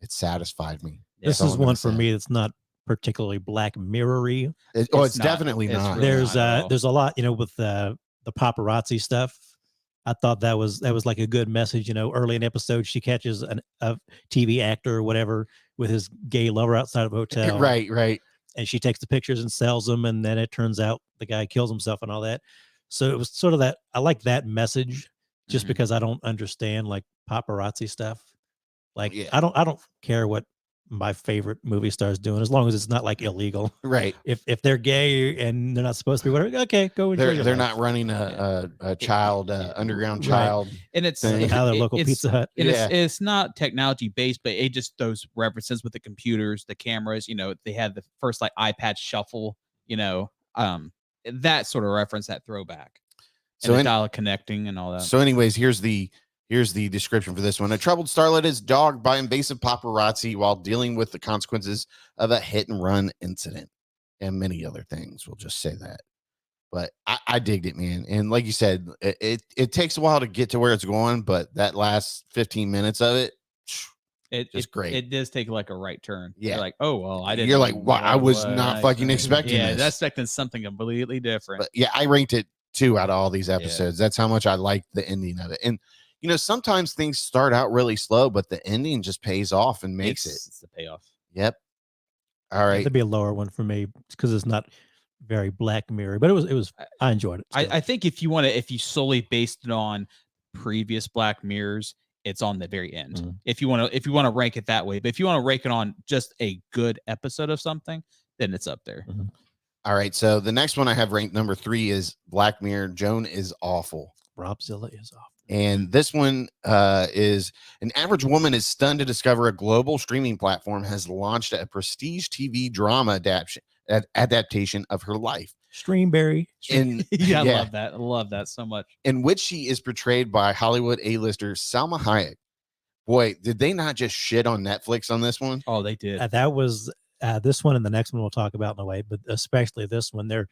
It satisfied me. This is one for me that's not particularly Black Mirror-y. It's definitely not. Really there's a lot, with the paparazzi stuff. I thought that was like a good message. Early in the episode, she catches a TV actor or whatever with his gay lover outside of a hotel. Right. And she takes the pictures and sells them, and then it turns out the guy kills himself and all that. So it was sort of that. I like that message, just because I don't understand like paparazzi stuff. Like I don't care what my favorite movie star's doing, as long as it's not like illegal. Right. If they're gay and they're not supposed to be, whatever, okay, go enjoy your they're life. not running a child underground child, and it's how their local Pizza Hut. It's not technology based, but it just those references with the computers, the cameras. They had the first like iPad shuffle. That sort of reference, that throwback. So the dial connecting and all that. So, anyways, here's the description for this one. A troubled starlet is dogged by invasive paparazzi while dealing with the consequences of a hit and run incident and many other things. We'll just say that. But I digged it, man. And like you said, it takes a while to get to where it's going, but that last 15 minutes of it's great. It does take like a right turn. Yeah. You're like, oh, well, I didn't. You're like, wow, I was not fucking expecting this. Yeah, expecting something completely different. But yeah, I ranked it 2 out of all these episodes. That's how much I liked the ending of it. And sometimes things start out really slow, but the ending just pays off and makes it. It's the payoff. Yep. All right. That'd be a lower one for me because it's not very Black Mirror, but it was. I enjoyed it. I think if you solely based it on previous Black Mirrors, it's on the very end. Mm-hmm. If you want to rank it that way, but if you want to rank it on just a good episode of something, then it's up there. Mm-hmm. All right. So the next one I have ranked number 3 is Black Mirror. Joan is awful. Robzilla is awful. And this one is an average woman is stunned to discover a global streaming platform has launched a prestige TV drama adaptation of her life. Streamberry. I love that. I love that so much. In which she is portrayed by Hollywood A-lister Salma Hayek. Boy, did they not just shit on Netflix on this one? Oh, they did. That was this one and the next one we'll talk about in a way, but especially this one. They're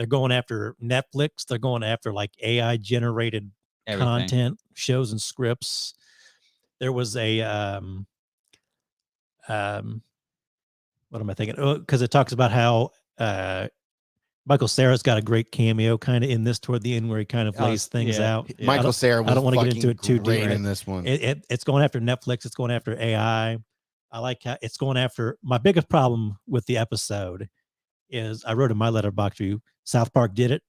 going after Netflix. They're going after like AI generated content, shows and scripts. There was a what am I thinking? Oh, because it talks about how Michael Cera's got a great cameo kind of in this toward the end where he kind of lays things out. Yeah. Michael Cera was I don't want to get into it too deep in this one. It's going after Netflix. It's going after AI. I like how it's going after. My biggest problem with the episode is I wrote in my letterbox review, South Park did it,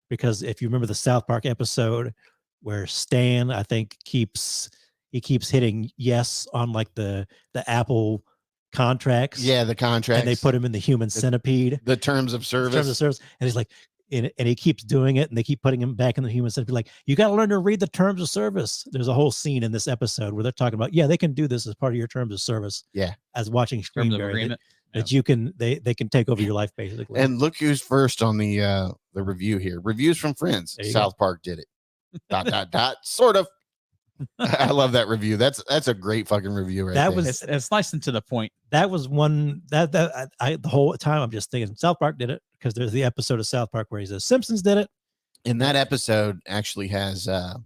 because if you remember the South Park episode where Stan, I think, keeps hitting yes on like the Apple contracts. Yeah, the contracts. And they put him in the human centipede. The terms of service. And he's like, and he keeps doing it, and they keep putting him back in the human centipede. Like, you got to learn to read the terms of service. There's a whole scene in this episode where they're talking about, they can do this as part of your terms of service. Yeah. As watching Streamberry. That you can, they can take over your life basically. And look who's first on the review here. Reviews from friends. South Park did it. ... Sort of. I love that review. That's a great fucking review right there. It's nice and to the point. That was one that I the whole time I'm just thinking South Park did it, because there's the episode of South Park where he says Simpsons did it. And that episode actually has the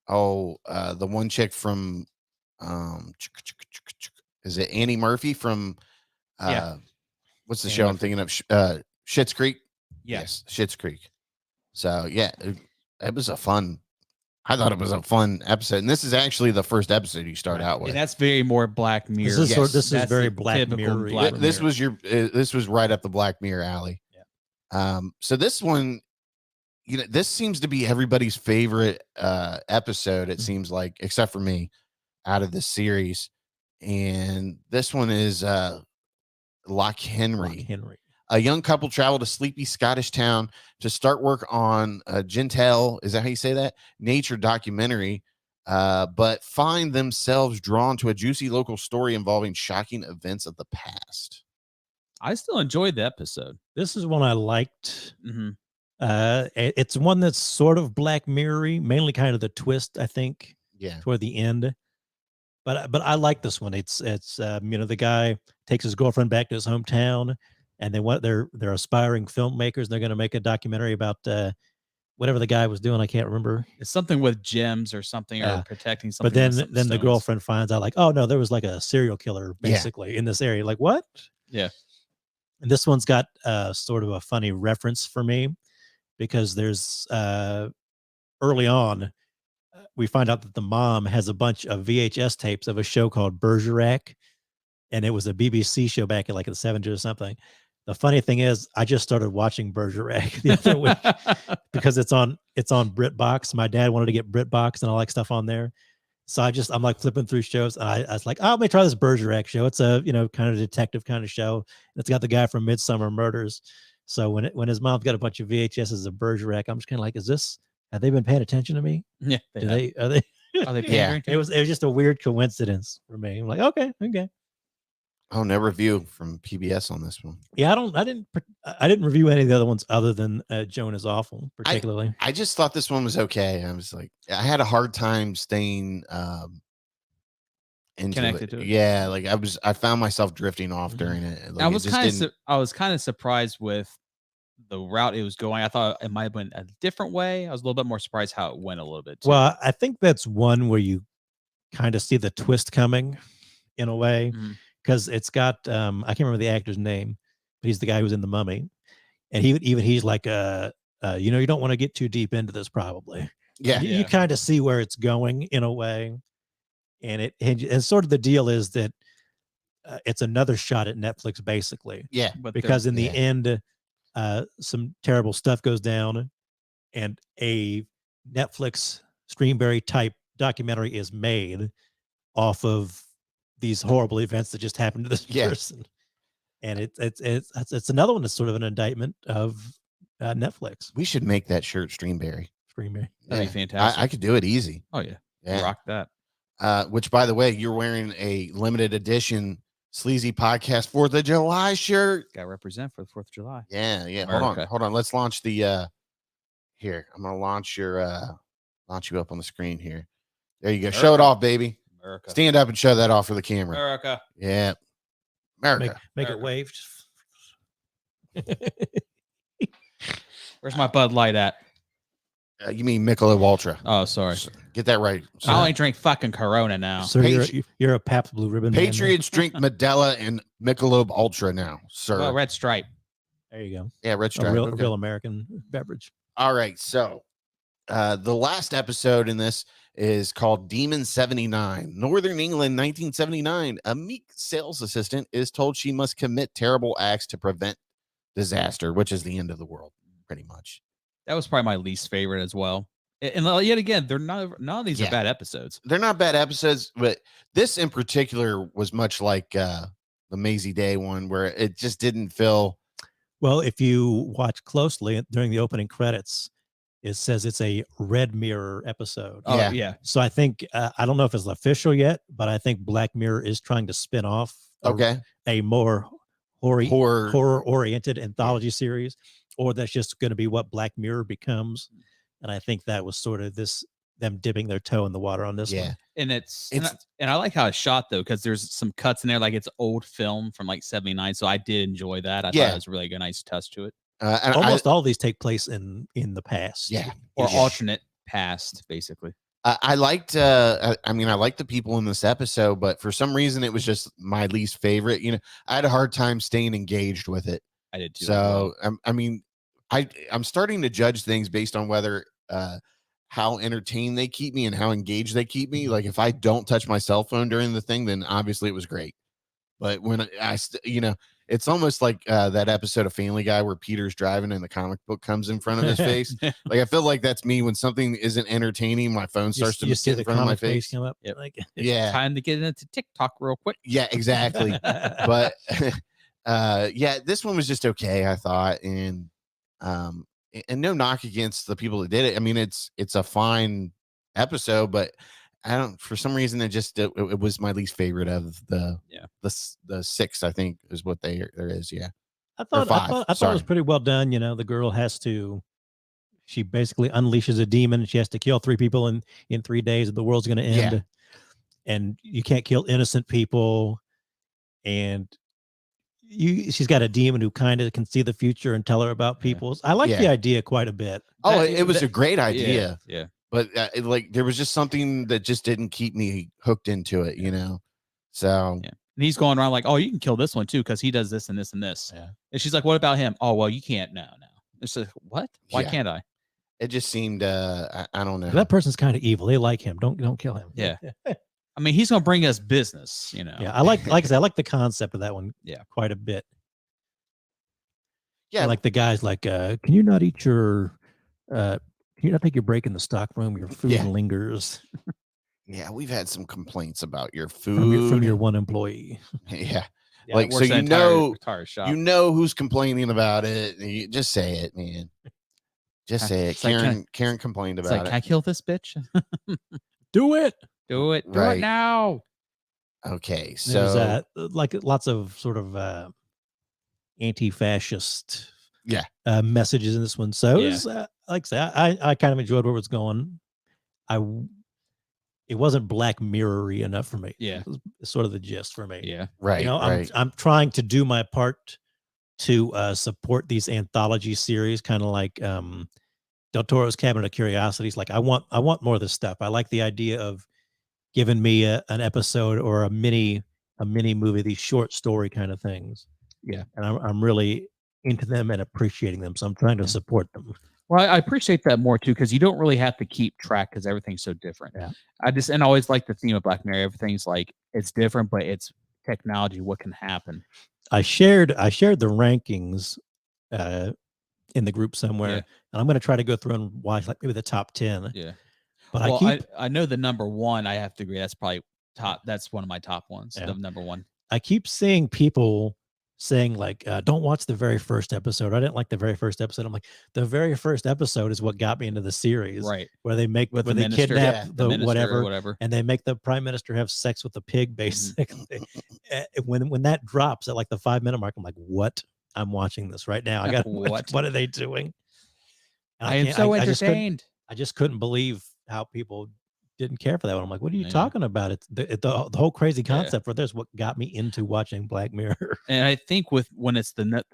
one chick from is it Annie Murphy from what's the show I'm thinking of? Schitt's Creek. Yes, Schitt's Creek. So yeah, it was a fun. I thought it was a fun episode, and this is actually the first episode you start out with. And that's very more Black Mirror. This is Yes. this is That's very the Black typical Mirror. Black This Mirror. was this was right up the Black Mirror alley. Yeah. So this one, this seems to be everybody's favorite episode. It seems like, except for me, out of this series. And this one is Loch Henry. A young couple travel to sleepy Scottish town to start work on a Gentile, is that how you say that? Nature documentary, but find themselves drawn to a juicy local story involving shocking events of the past. I still enjoyed the episode. This is one I liked. Mm-hmm. It's one that's sort of Black Mirror-y, mainly kind of the twist, I think, toward the end. But I like this one. It's the guy takes his girlfriend back to his hometown, and they're aspiring filmmakers. They're going to make a documentary about whatever the guy was doing. I can't remember. It's something with gems or something, or protecting something. But then with the stones. girlfriend finds out, like, oh no, there was like a serial killer basically in this area. Like, what? Yeah. And this one's got sort of a funny reference for me, because there's early on, we find out that the mom has a bunch of VHS tapes of a show called Bergerac, and it was a BBC show back in like the 70s or something. The funny thing is, I just started watching Bergerac the other week because it's on BritBox. My dad wanted to get BritBox and all that stuff on there. So I'm like flipping through shows, and I was like, oh, let me try this Bergerac show. It's a, kind of detective kind of show. And it's got the guy from Midsummer Murders. So when his mom's got a bunch of VHSs of Bergerac, I'm just kind of like, have they been paying attention to me? Yeah. Are they? Are they pandering to It was just a weird coincidence for me. I'm like, okay. Oh, no review from PBS on this one. Yeah, I didn't review any of the other ones other than Joan is Awful, particularly. I just thought this one was okay. I was like, I had a hard time staying connected to it. Yeah, like I found myself drifting off during it. Like, I was kind of surprised with the route it was going. I thought it might have been a different way. I was a little bit more surprised how it went a little bit too. Well, I think that's one where you kind of see the twist coming in a way. Mhm. Because it's got I can't remember the actor's name, but he's the guy who's in The Mummy, and he's like you don't want to get too deep into this probably. You kind of see where it's going in a way, and sort of the deal is that it's another shot at Netflix basically. Yeah, because in the end, some terrible stuff goes down, and a Netflix Streamberry type documentary is made off of these horrible events that just happened to this person. And it's another one that's sort of an indictment of Netflix. We should make that shirt Streamberry. That'd be fantastic. I could do it easy. Oh yeah. Rock that. Which, by the way, you're wearing a limited edition Sleazy Podcast 4th of July shirt. Got to represent for the 4th of July. Yeah. America. Hold on. Let's launch the here. I'm gonna launch you up on the screen here. There you go. America. Show it off, baby. America. Stand up and show that off for the camera. America. Yeah. America. Make it wave. Where's my Bud Light at? You mean Michelob Ultra? Oh, sorry. Get that right. I only drink fucking Corona now. So you're a Pabst Blue Ribbon. Patriots drink Modelo and Michelob Ultra now, sir. Well, Red Stripe. There you go. Yeah, Red Stripe. A real American beverage. All right. So the last episode in this is called Demon 79. Northern England, 1979. A meek sales assistant is told she must commit terrible acts to prevent disaster, which is the end of the world, pretty much. That was probably my least favorite as well. And yet again, none of these are bad episodes. They're not bad episodes, but this in particular was much like the Maisie Day one, where it just didn't feel. Well, if you watch closely during the opening credits, it says it's a Red Mirror episode. Oh, yeah. So I think, I don't know if it's official yet, but I think Black Mirror is trying to spin off a more horror-oriented anthology series, or that's just going to be what Black Mirror becomes. And I think that was sort of them dipping their toe in the water on this one. And and I like how it's shot though, because there's some cuts in there, like it's old film from like 79. So I did enjoy that. I thought it was really a nice touch to it. And almost all these take place in the past. Or alternate past, basically. I liked I liked the people in this episode, but for some reason it was just my least favorite. I had a hard time staying engaged with it. I did too. So I'm starting to judge things based on whether how entertained they keep me and how engaged they keep me. Like if I don't touch my cell phone during the thing, then obviously it was great. But when it's almost like that episode of Family Guy where Peter's driving and the comic book comes in front of his face. Like I feel like that's me when something isn't entertaining. My phone starts to see sit in front of my face. come up. Yep. Like, Yeah, Time to get into TikTok real quick. yeah, exactly. But yeah, this one was just okay, I thought, and no knock against the people that did it. I mean, it's a fine episode, but I don't, for some reason, it was my least favorite of the 6, I think is what there is. Yeah. I thought it was pretty well done. The girl she basically unleashes a demon. She has to kill 3 people in 3 days, and the world's going to end. Yeah. And you can't kill innocent people. And she's got a demon who kind of can see the future and tell her about people. I like the idea quite a bit. Oh, it was a great idea. Yeah. But there was just something that just didn't keep me hooked into it, So yeah. And he's going around like, oh, you can kill this one too because he does this and this and this. Yeah. And she's like, what about him? Oh, well, you can't now. It's like, what? Why can't I? It just seemed I don't know. That person's kind of evil. They like him. Don't kill him. Yeah. I mean, he's gonna bring us business, Yeah, I like I said, I like the concept of that one. Yeah, quite a bit. Yeah, I like the guys like, can you not eat your? Can you not take your break in the stock room? Your food lingers. Yeah, we've had some complaints about your food from your one employee. Yeah. Yeah, like, so entire shop. Who's complaining about it. You just say it, man. Just say it. Karen complained about it. Can I kill this bitch? Do it. Do it. Do Right. it now. Okay, so there's like lots of sort of anti-fascist messages in this one. So it was, like I say, I kind of enjoyed where it was going. It wasn't Black Mirror-y enough for me. Yeah, it was sort of the gist for me. Yeah, right. I'm trying to do my part to support these anthology series, kind of like Del Toro's Cabinet of Curiosities. Like I want more of this stuff. I like the idea of giving me an episode or a mini movie, these short story kind of things. Yeah, and I'm really into them and appreciating them, so I'm trying to support them. Well, I appreciate that more too, because you don't really have to keep track because everything's so different. Yeah, I always like the theme of Black Mirror. Everything's like it's different, but it's technology. What can happen? I shared the rankings in the group somewhere, and I'm going to try to go through and watch like maybe the top 10. Yeah, but I know the number 1. I have to agree. That's probably top. That's one of my top ones. The number 1. I keep seeing people saying like, don't watch the very first episode. I didn't like the very first episode. I'm like, the very first episode is what got me into the series, right? Where they kidnap the whatever, and they make the prime minister have sex with the pig, basically. When that drops at like the 5-minute mark, I'm like, what? I'm watching this right now. I got what are they doing? I am so entertained. I just couldn't believe how people didn't care for that one. I'm like, what are you talking about? It's the whole crazy concept for this. What got me into watching Black Mirror? And I think when it's the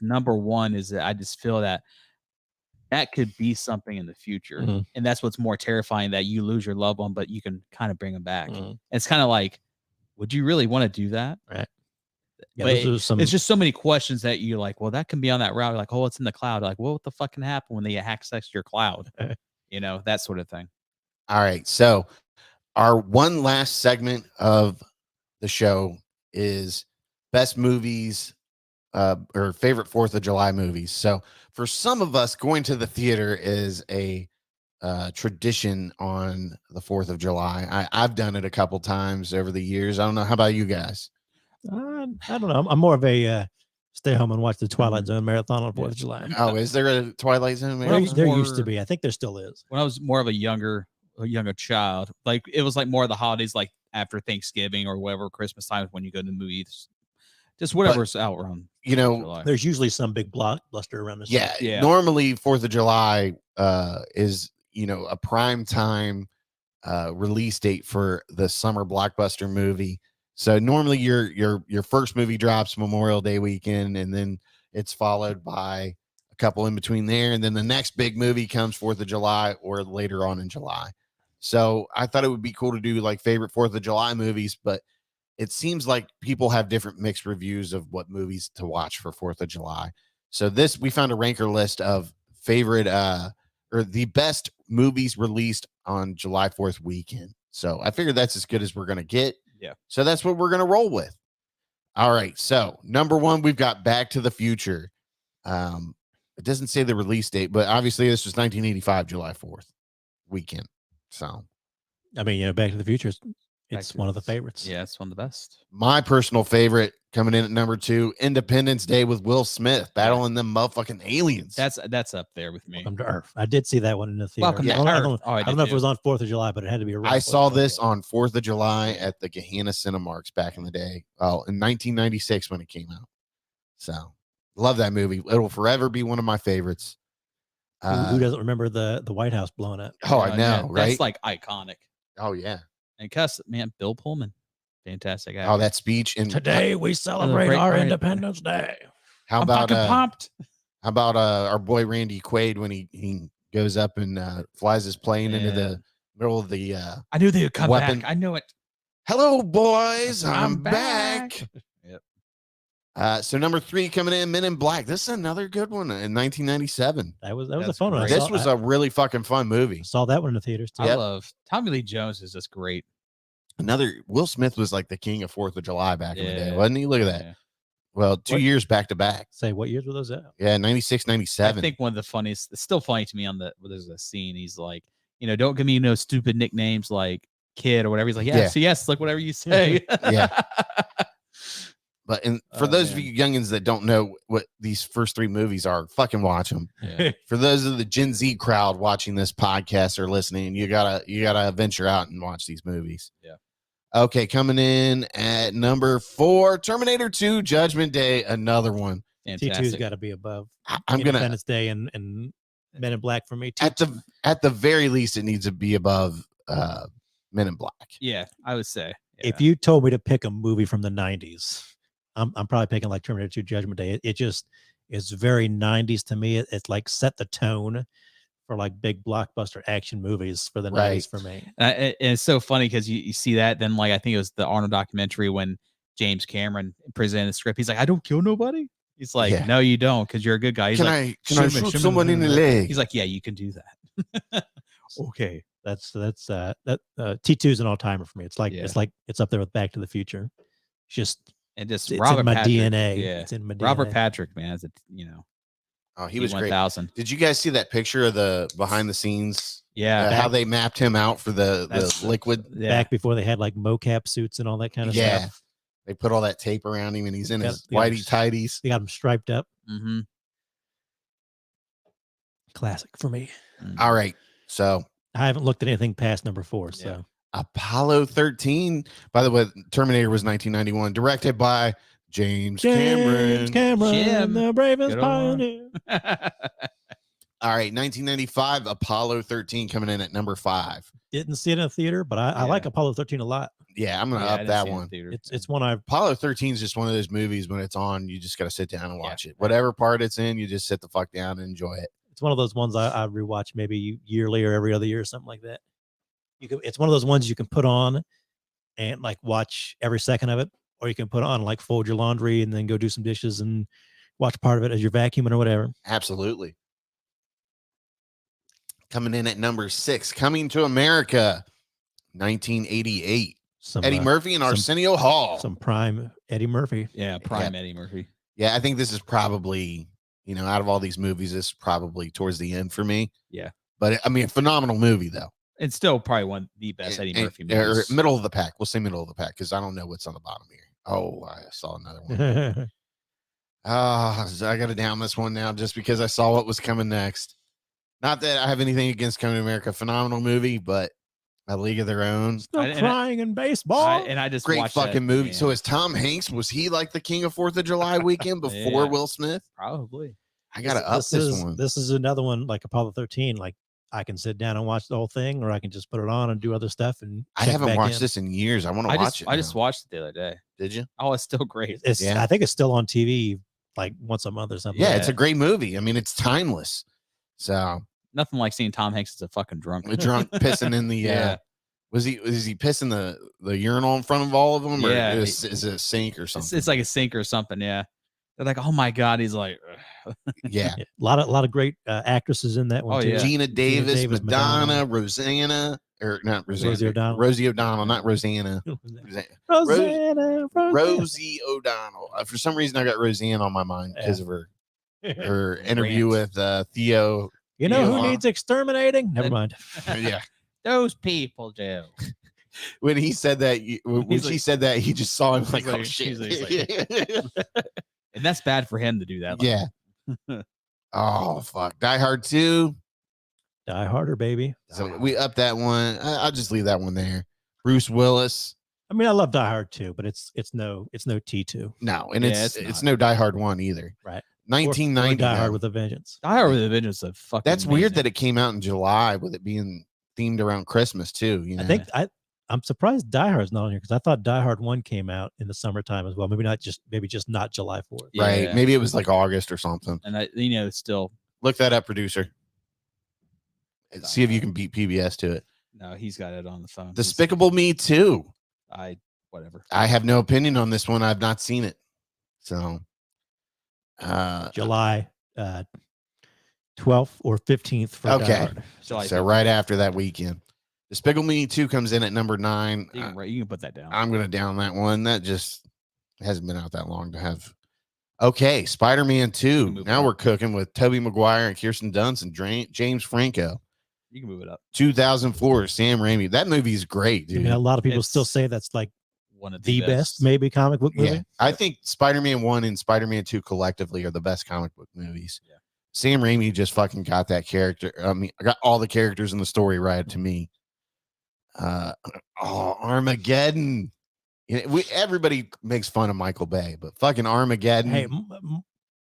number 1 is that I just feel that could be something in the future, and that's what's more terrifying, that you lose your loved one, but you can kind of bring them back. It's kind of like, would you really want to do that? Right. Yeah, it's just so many questions that you're like, well, that can be on that route. You're like, oh, it's in the cloud. You're like, well, what the fuck can happen when they access your cloud? That sort of thing. All right. So our one last segment of the show is best movies or favorite 4th of July movies. So for some of us, going to the theater is a tradition on the 4th of July. I've done it a couple times over the years. I don't know. How about you guys? I don't know. I'm more of a stay home and watch the Twilight Zone marathon on 4th of July. Oh, is there a Twilight Zone marathon? There used to be. I think there still is. When I was more of a younger child, like it was like more of the holidays, like after Thanksgiving or whatever, Christmas time, when you go to the movies, just whatever's out around. There's usually some big blockbuster around this. Yeah. Normally 4th of July is a prime time release date for the summer blockbuster movie. So normally your first movie drops Memorial Day weekend, and then it's followed by a couple in between there, and then the next big movie comes 4th of July or later on in July. So I thought it would be cool to do like favorite 4th of July movies, but it seems like people have different mixed reviews of what movies to watch for 4th of July. So we found a ranker list of favorite or the best movies released on July 4th weekend. So I figured that's as good as we're going to get. Yeah. So that's what we're going to roll with. All right. So number one, we've got Back to the Future. It doesn't say the release date, but obviously this was 1985, July 4th weekend. So, I mean, Back to the Future, it's one of the favorites. Yeah, it's one of the best. my personal favorite coming in at number 2, Independence Day with Will Smith battling them motherfucking aliens. That's up there with me. Welcome to Earth. I did see that one in the theater. Welcome to I don't Earth. I don't know if it was on 4th of July, but it had to be around. I 4th saw of July. this on 4th of July at the Gahanna Cinemarks back in the day. Oh, in 1996 when it came out. So, love that movie. It'll forever be one of my favorites. Who doesn't remember the White House blowing up? Oh, I know, Yeah, right? That's like iconic. Oh, yeah. And man, Bill Pullman, fantastic actor. Oh, that speech. And Today we celebrate Celebrate our our- Independence Day. how I'm about fucking pumped. how about our boy Randy Quaid when he goes up and flies his plane into the middle of the I knew they would come weapon. back. I knew it. hello boys, I'm I'm back. back. So number 3 coming in, Men in Black. This is another good one in 1997. That was a That's fun one. I great. This saw- was I a really fucking fun movie. saw that one in the theaters too. I Yep. love Tommy Lee Jones is just great. Another Will Smith was like the king of 4th of July back in the day, Yeah. wasn't he? Look at that. Yeah. Well, 2 What- years back to back. Say, what years were those out? Yeah, 96, 97. I think one of the funniest, it's still funny to me where there's a scene. He's like, don't give me no stupid nicknames like kid or whatever. He's like, Yeah. yes, like whatever you say. Yeah. But for Oh, those of man. you youngins that don't know what these first 3 movies are, fucking watch them. Yeah. For those of the Gen Z crowd watching this podcast or listening, you gotta venture out and watch these movies. Yeah. Okay, coming in at number 4, Terminator 2, Judgment Day, another one. T2's Fantastic. got to be above I'm gonna Independence Day and Men in Black for me. at the very least, it needs to be above Men in Black. Yeah, I would say. If you told me to pick a movie from the 90s, I'm probably picking like Terminator 2 Judgment Day. It just is very 90s to me. It's like set the tone for like big blockbuster action movies for the 90s for me. And it's so funny because you see that, then like I think it was the Arnold documentary when James Cameron presented the script. He's like, I don't kill nobody. He's like, Yeah. no, you don't, because you're a good guy. He's Can like, I shoot someone in the leg? He's like, yeah, you can do that. Okay, that's T2 is an all timer for me. It's like Yeah. it's up there with Back to the Future. It's And just it's Robert in my Patrick, DNA. Yeah, It's in my Robert DNA. Patrick, man, Oh, he was great. 1000. Did you guys see that picture of the behind the scenes? Yeah, How they mapped him out for the That's- liquid? yeah. Back before they had like mocap suits and all that kind of Yeah. stuff. They put all that tape around him and he's in Got- his they got him whitey s- tighties. They got them striped up. Mm-hmm. Classic for me. All right. So I haven't looked at anything past number 4. So Yeah. Apollo 13. By the way, Terminator was 1991, directed by James Cameron. Jim. the bravest Good on. pioneer. All right, 1995, Apollo 13 coming in at number 5. Didn't see it in a theater, but I like Yeah. Apollo 13 a lot. Yeah, I'm gonna Yeah, I up didn't that see it in one. theater. It's one I've Apollo 13 is just one of those movies when it's on, you just got to sit down and Yeah. watch it. Whatever part it's in, you just sit the fuck down and enjoy it. it's one of those ones I rewatch maybe yearly or every other year or something like that. It's one of those ones you can put on and like watch every second of it, or you can put on like fold your laundry and then go do some dishes and watch part of it as you're vacuuming or whatever. Absolutely. Coming in at number 6, Coming to America, 1988. Some Eddie Murphy and Arsenio Hall. some prime Eddie Murphy. Yeah, prime Eddie Murphy. Yeah, I think this is probably, out of all these movies, this is probably towards the end for me. Yeah. But I mean, a phenomenal movie though. It's still probably one of the best Eddie Murphy Or movies. middle of the pack. We'll say middle of the pack because I don't know what's on the bottom here. Oh, I saw another one. I got to down this one now just because I saw what was coming next. Not that I have anything against Coming to America. Phenomenal movie, but A League of Their Own. Still and I- crying in baseball. I just Great watched fucking that, movie. yeah, So is Tom Hanks, was he like the king of 4th of July weekend before Yeah. Will Smith? probably. I got to up this one. This is another one like Apollo 13. Like I can sit down and watch the whole thing, or I can just put it on and do other stuff. And I check haven't back watched in. this in years. I want to watch it. I just now. watched it the other day. Did you? Oh, it's still great. Yeah. I think it's still on TV like once a month or something. Yeah, like it's a great movie. I mean, it's timeless. So Nothing like seeing Tom Hanks as a fucking drunk. a drunk pissing in the Yeah. was he pissing the urinal in front of all of them, or Yeah, is it a sink or something? It's like a sink or something. Yeah. They're like, oh my god, he's like, Yeah. A lot of great actresses in that one Oh, too. yeah. Gina Davis, Davis, Madonna, Rosanna, or not Rosanna. Rosie O'Donnell. Rosie O'Donnell, not Rosanna. Rosanna, Rosie O'Donnell. For some reason, I got Roseanne on my mind because of her interview with Theo. You know who Theo. needs exterminating? Never mind. Yeah. those people do. When he said that, when she said that, he just saw him like, like- oh shit. he's And that's bad for him to do that. Yeah. Oh fuck. Die Hard 2. Die Harder, baby. So we up that one. I'll just leave that one there. Bruce Willis. I mean, I love Die Hard too, but it's no T2. No, and Yeah, it's it's no Die Hard 1 either. Right. 1990. Or Die Hard though. with a Vengeance. Die Hard with a Vengeance is fucking. That's weird amazing. that it came out in July with it being themed around Christmas too. You know? I think I'm surprised Die Hard's not on here because I thought Die Hard 1 came out in the summertime as well. Maybe just not July 4th. right. Yeah. Maybe it was like August or something. And it's still Look that up, producer. See if you can beat PBS to it. no. He's got it on the phone. Despicable Me 2. Whatever. I have no opinion on this one. I've not seen it. So July 12th or 15th for Die Okay. Hard. July so right after that weekend. Despicable Me 2 comes in at number 9. You can put that down. I'm gonna down that one. That just hasn't been out that long to have. Okay, Spider-Man 2. Move Now on. we're cooking with Tobey Maguire and Kirsten Dunst and James Franco. You can move it up. 2004, Sam Raimi. That movie's great, I dude. mean, a lot of people It's still say that's like One of the best maybe comic book movie. Yeah, I think Spider-Man 1 and Spider-Man 2 collectively are the best comic book movies. Yeah. Sam Raimi just fucking got that character. I mean, I got all the characters in the story right to me. Armageddon. You know, everybody makes fun of Michael Bay, but fucking Armageddon. Hey,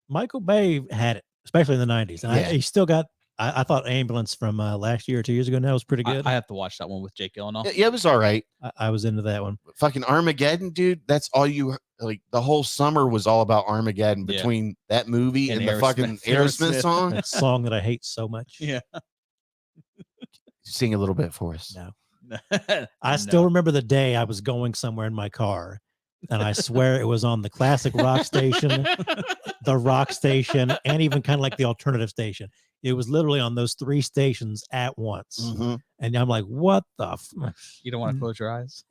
Michael Bay had it, especially in the 90s. And Yeah. he still got, I thought Ambulance from last year or 2 years ago now was pretty good. I have to watch that one with Jake Gyllenhaal. Yeah, it was all right. I was into that one. Fucking Armageddon, dude. That's all you like. The whole summer was all about Armageddon Yeah. between that movie and, And the fucking Aerosmith Aerosmith. song. That song that I hate so much. Yeah. Sing a little bit for us. No. I still remember the day I was going somewhere in my car, and I swear it was on the classic rock station, the rock station, and even kind of like the alternative station. It was literally on those 3 stations at once. Mhm. And I'm like, what the? You don't want to close your eyes.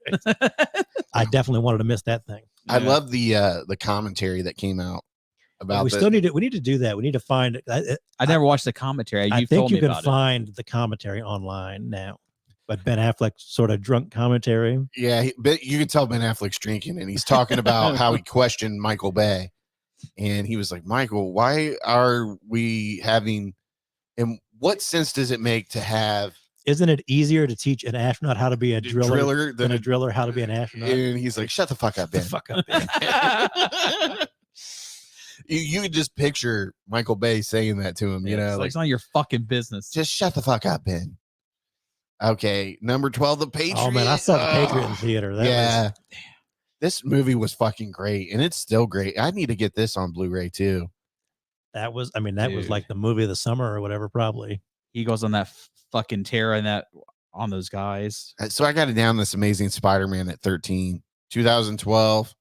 I definitely wanted to miss that thing. I love the commentary that came out about We still need to. We need to do that. We need to find. I never watched the commentary. I You think told you me can about find the commentary online now. But Ben Affleck sort of drunk commentary. Yeah, but you can tell Ben Affleck's drinking, and he's talking about how he questioned Michael Bay, and he was like, "Michael, why are we having? And what sense does it make to have Isn't it easier to teach an astronaut how to be a driller than than a driller how to be an astronaut? And he's like, "Shut the fuck up, The Ben." fuck up, Ben. You could just picture Michael Bay saying that to him, you know, like, it's not your fucking business. just shut the fuck up, Ben. Okay, number 12, The Patriot. Oh man, I saw the Patriot in theater. That Yeah. This movie was fucking great, and it's still great. I need to get this on Blu-ray too. that was. I mean, that was Dude. like the movie of the summer or whatever. Probably. He goes on that fucking tear and that on those guys. So I got it down. This Amazing Spider-Man at 13, 2012.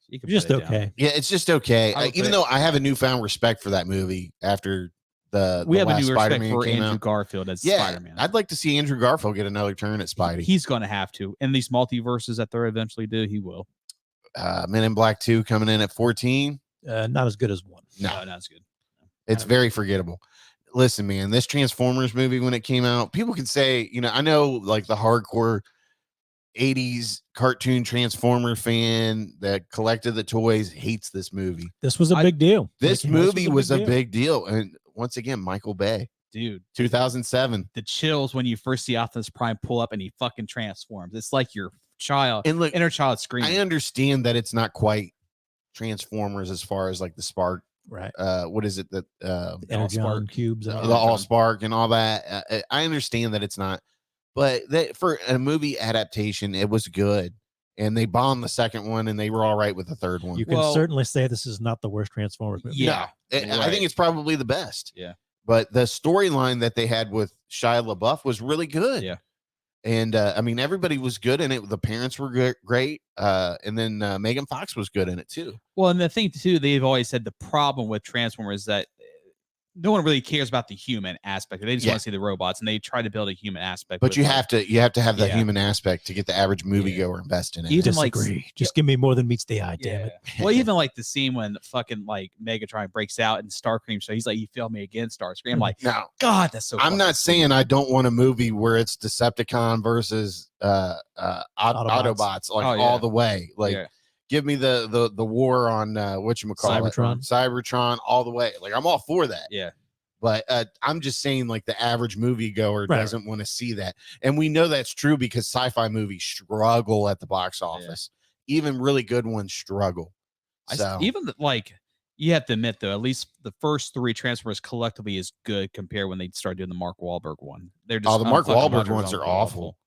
You can Just put it down. okay. Yeah, it's just okay. I would Even put though I have a newfound respect for that movie after the We have a last new respect Spider-Man for came Andrew out. Garfield as Yeah, Spider-Man. I'd like to see Andrew Garfield get another turn at Spidey. He's going to have to. And these multiverses that they're eventually do, he will. Men in Black 2 coming in at 14. Not as good as one. No. That's good. It's very forgettable. Listen, man, this Transformers movie, when it came out, people can say, you know, I know like the hardcore 80s cartoon Transformer fan that collected the toys hates this movie. This was a big deal. This Like, movie was a deal. big deal. And once again, Michael Bay, Dude, 2007. the chills when you first see Optimus Prime pull up and he fucking transforms. It's like your child, And look, inner child screaming. I understand that it's not quite Transformers as far as like the spark. Right. What is it that Energon cubes. And all the that. all spark and all that? I understand that it's not, but that for a movie adaptation, it was good. And they bombed the second one, and they were all right with the third one. You can Well- certainly say this is not the worst Transformers movie. Yeah. No, I right. think it's probably the best. Yeah. But the storyline that they had with Shia LaBeouf was really good. Yeah. And I mean, everybody was good in it. The parents were great. And then Megan Fox was good in it too. Well, and the thing too, they've always said the problem with Transformers is that no one really cares about the human aspect. They just want to see the robots, and they try to build a human aspect. But you have to have that human aspect to get the average moviegoer invested in it. Even just give me more than meets the eye, damn it. Well, even like the scene when fucking like Megatron breaks out and Starscream, so he's like, "You feel me again, Starscream?" I'm like, no, God, that's so. I'm not saying I don't want a movie where it's Decepticon versus Autobots like all the way. Like, give me the war on Cybertron all the way. Like, I'm all for that. Yeah. But I'm just saying, like, the average moviegoer doesn't want to see that. And we know that's true because sci-fi movies struggle at the box office. Yeah. Even really good ones struggle. So you have to admit, though, at least the first 3 Transformers collectively is good compared when they start doing the Mark Wahlberg one. They're just the Mark Wahlberg ones are awful.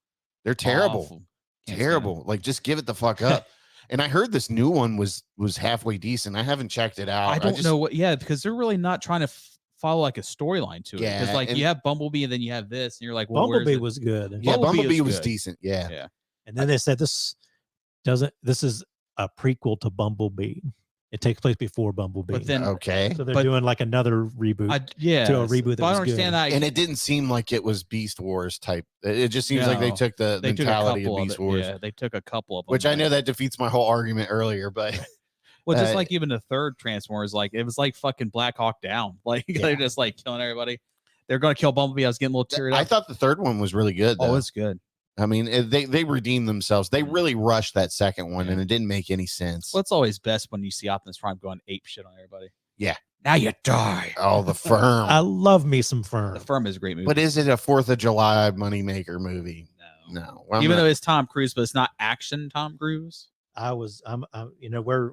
They're terrible. Awful. Terrible. Like, just give it the fuck up. And I heard this new one was halfway decent. I haven't checked it out. I don't know what. Yeah, because they're really not trying to follow like a storyline to it. Because like you have Bumblebee and then you have this, and you're like, well, Bumblebee was good. Yeah, Bumblebee was decent. Yeah. And then they said this is a prequel to Bumblebee. It takes place before Bumblebee. But then so they're doing like another reboot. To a reboot. I understand that. And it didn't seem like it was Beast Wars type. It just seems like they took the mentality of Beast Wars. Yeah, they took a couple of them. Which I know that defeats my whole argument earlier, but well, just like even the third Transformers, like it was like fucking Black Hawk Down. Like they're just like killing everybody. They're gonna kill Bumblebee. I was getting a little teared up. I thought the third one was really good, though. Oh, it's good. I mean, they redeemed themselves. They really rushed that second one, and it didn't make any sense. Well, it's always best when you see Optimus Prime going ape shit on everybody. Yeah. Now you die. Oh, the Firm. I love me some Firm. The Firm is a great movie. But is it a 4th of July moneymaker movie? No. Well, even though it's Tom Cruise, but it's not action Tom Cruise. I'm we're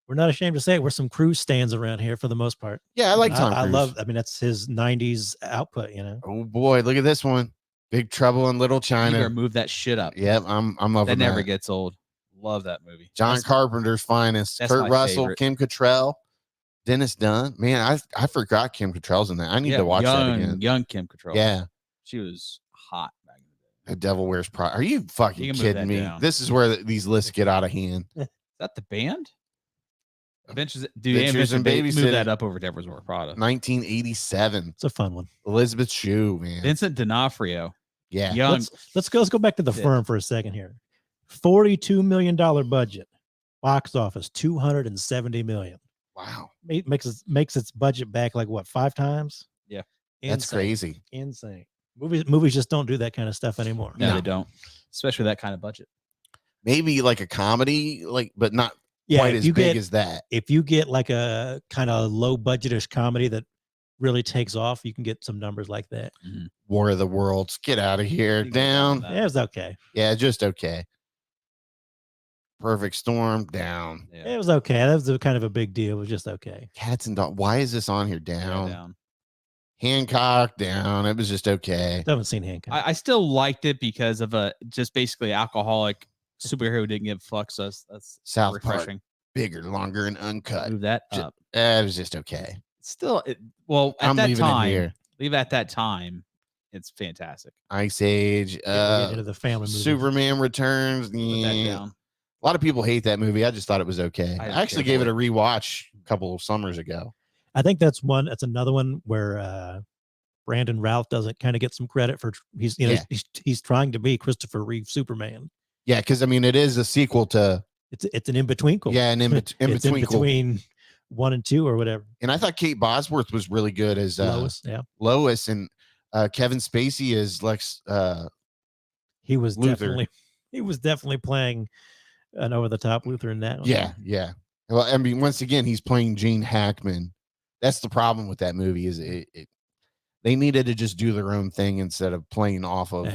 not ashamed to say it. We're some Cruise stands around here for the most part. Yeah, I like Tom Cruise. I mean, that's his 90s output, you know. Oh boy, look at this one. Big Trouble in Little China. You better move that shit up. Yep, I'm over that. Never gets old. Love that movie. John Carpenter's finest. Kurt Russell, favorite. Kim Cattrall, Dennis Dunn. Man, I forgot Kim Cattrall's in that. I need to watch that again. Young Kim Cattrall. Yeah. She was hot back in the day. The Devil Wears Prada. Are you fucking kidding me? Down. This is where these lists get out of hand. Is that the band? Adventures and Babies. Move that up over Devil's Wears Prada. 1987. It's a fun one. Elizabeth Shue, man. Vincent D'Onofrio. Yeah. Young. Let's go back to the Firm for a second here. $42 million budget. Box office $270 million. Wow. Makes its budget back like what, 5 times? Yeah. Insane. That's crazy. Insane. Movies just don't do that kind of stuff anymore. No, they don't. Especially that kind of budget. Maybe like a comedy, but not quite as big as that. If you get like a kind of low budgetish comedy that really takes off, you can get some numbers like that. Mm-hmm. War of the Worlds, get out of here. Down. Yeah, it was okay. Yeah, just okay. Perfect Storm, down. Yeah. It was okay. That was kind of a big deal. It was just okay. Cats and Dogs. Why is this on here? Down. Yeah, down. Hancock, down. It was just okay. I haven't seen Hancock. I still liked it because of a just basically alcoholic superhero who didn't give fucks. So that's South refreshing. Park, bigger, longer, and uncut. Move that up. It was just okay. Still, at that time, it's fantastic. Ice Age, into the family movie. Superman Returns. Down. A lot of people hate that movie. I just thought it was okay. I actually gave it a rewatch a couple of summers ago. I think that's another one where Brandon Routh doesn't kind of get some credit for he's trying to be Christopher Reeve Superman. Yeah, because I mean it is a sequel to it's an in-between. Yeah, an in-between 1 and 2 or whatever. And I thought Kate Bosworth was really good as Lois. Yeah, Lois, and Kevin Spacey as Lex. He was Luthor. definitely playing an over-the-top Luthor in that one. Yeah. Well, I mean, once again, he's playing Gene Hackman. That's the problem with that movie is they needed to just do their own thing instead of playing off of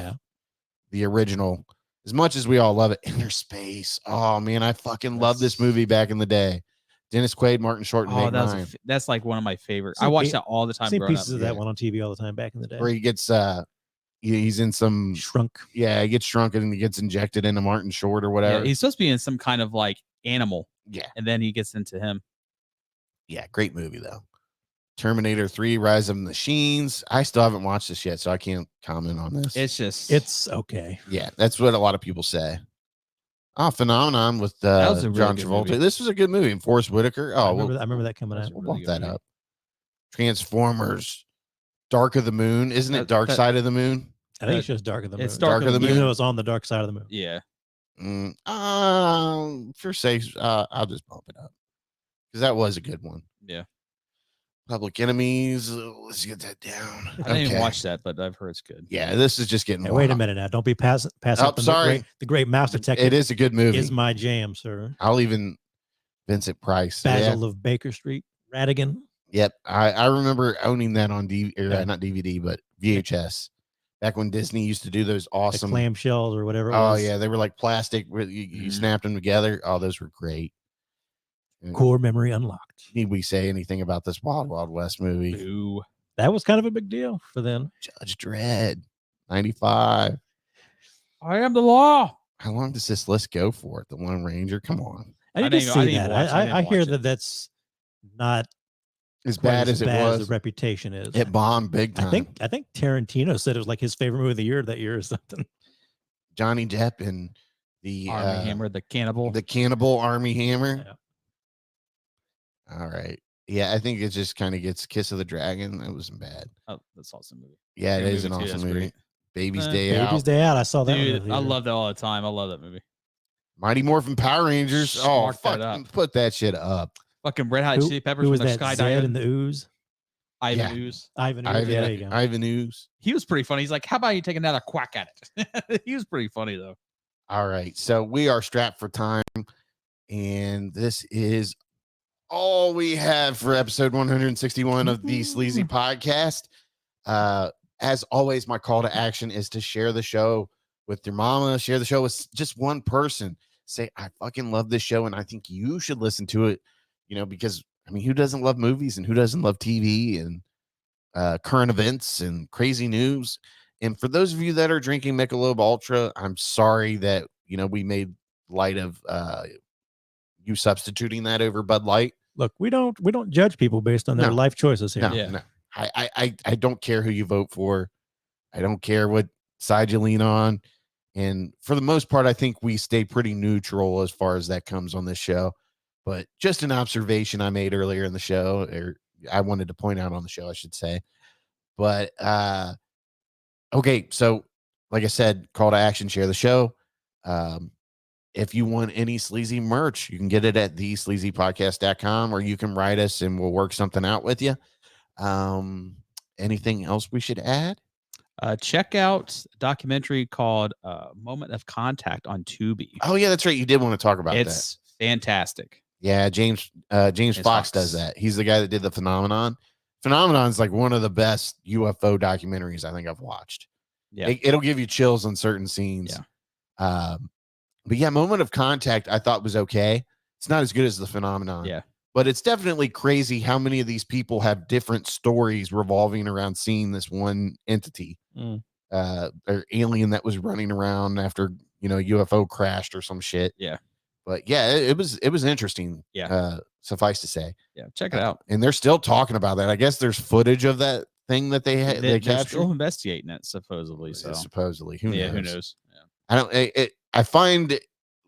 the original. As much as we all love it, Inner Space. Oh man, I fucking loved this movie back in the day. Dennis Quaid, Martin Short, and that's like one of my favorites. I watched that all the time. Seen pieces of that one on TV all the time back in the day. Where he gets he's in some shrunk. Yeah, he gets shrunk and he gets injected into Martin Short or whatever. Yeah, he's supposed to be in some kind of like animal. Yeah, and then he gets into him. Yeah, great movie though. Terminator 3, Rise of the Machines. I still haven't watched this yet, so I can't comment on this. It's okay. Yeah, that's what a lot of people say. Phenomenon with That was a really John good Travolta. movie. This was a good movie. And Forrest Whitaker. I Oh, remember that coming out. That's a we'll really bump good that movie. up. Transformers, Dark of the Moon. Isn't it Dark Side of the Moon? I think it's just Dark of the Moon. It's Dark of the Even Moon. though it's on the dark side of the moon. Yeah. For sakes, I'll just bump it up because that was a good one. Yeah. Public Enemies. Let's get that down. I didn't even watch that, but I've heard it's good. Yeah, this is just getting. Hey, wait a minute now. Don't be passing up. Sorry. The great mouse detective. It is a good movie. Is my jam, sir. I'll even Vincent Price. Basil of Baker Street, Radigan. Yep, I remember owning that on not DVD, but VHS. Back when Disney used to do those awesome the clamshells or whatever. It was. Yeah, they were like plastic. You snapped them together. Oh, those were great. Core memory unlocked. Need we say anything about this Wild Wild West movie? Ooh. That was kind of a big deal for them. Judge Dredd, 95. I am the law. How long does this list go for? The Lone Ranger? Come on. I didn't see that. I hear that that's not as bad as it was. The reputation is. It bombed big time. I think Tarantino said it was like his favorite movie of the year that year or something. Johnny Depp and the Army Hammer, the cannibal Army Hammer. Yeah. All right. Yeah, I think it just kind of gets Kiss of the Dragon. It wasn't bad. Oh, that's an awesome movie. Yeah, it Great is an movie, too. awesome That's movie. great. Baby's Day Out. Baby's Day Out. I saw that. Dude, I love that all the time. I love that movie. Mighty Morphin Power Rangers. Mark that fucking up. put that shit up. Fucking Red Hot Chili Peppers Who with was their that? skydiving. Zed in the Ooze. Ivan Ooze. Ivan Ooze. Yeah, there you go. Ivan Ooze. He was pretty funny. He's like, how about you take another quack at it? He was pretty funny, though. All right. So we are strapped for time. And this is all we have for episode 161 of the Sleazy Podcast. As always, my call to action is to share the show with your mama, share the show with just one person. Say, I fucking love this show and I think you should listen to it, because I mean, who doesn't love movies and who doesn't love TV and current events and crazy news? And for those of you that are drinking Michelob Ultra, I'm sorry that, we made light of you substituting that over Bud Light. Look, we don't judge people based on their life choices here. No. I don't care who you vote for. I don't care what side you lean on. And for the most part, I think we stay pretty neutral as far as that comes on this show. But just an observation I made earlier in the show, or I wanted to point out on the show, I should say. But okay, so like I said, call to action, share the show. If you want any Sleazy merch, you can get it at thesleazypodcast.com, or you can write us and we'll work something out with you. Anything else we should add? Check out a documentary called Moment of Contact on Tubi. Oh, yeah, that's right. You did want to talk about that. It's fantastic. Yeah, James Fox does that. He's the guy that did the Phenomenon. Phenomenon's like one of the best UFO documentaries I think I've watched. Yeah. It'll give you chills on certain scenes. Yeah. But yeah, Moment of Contact I thought was okay. It's not as good as the Phenomenon. Yeah. But it's definitely crazy how many of these people have different stories revolving around seeing this one entity. Or alien that was running around after, UFO crashed or some shit. Yeah. But yeah, it was interesting. Yeah. Suffice to say. Yeah. Check it out. And they're still talking about that. I guess there's footage of that thing that they They're captured. still investigating it, supposedly. So supposedly, who yeah, knows? who knows? Yeah. I don't. I find it,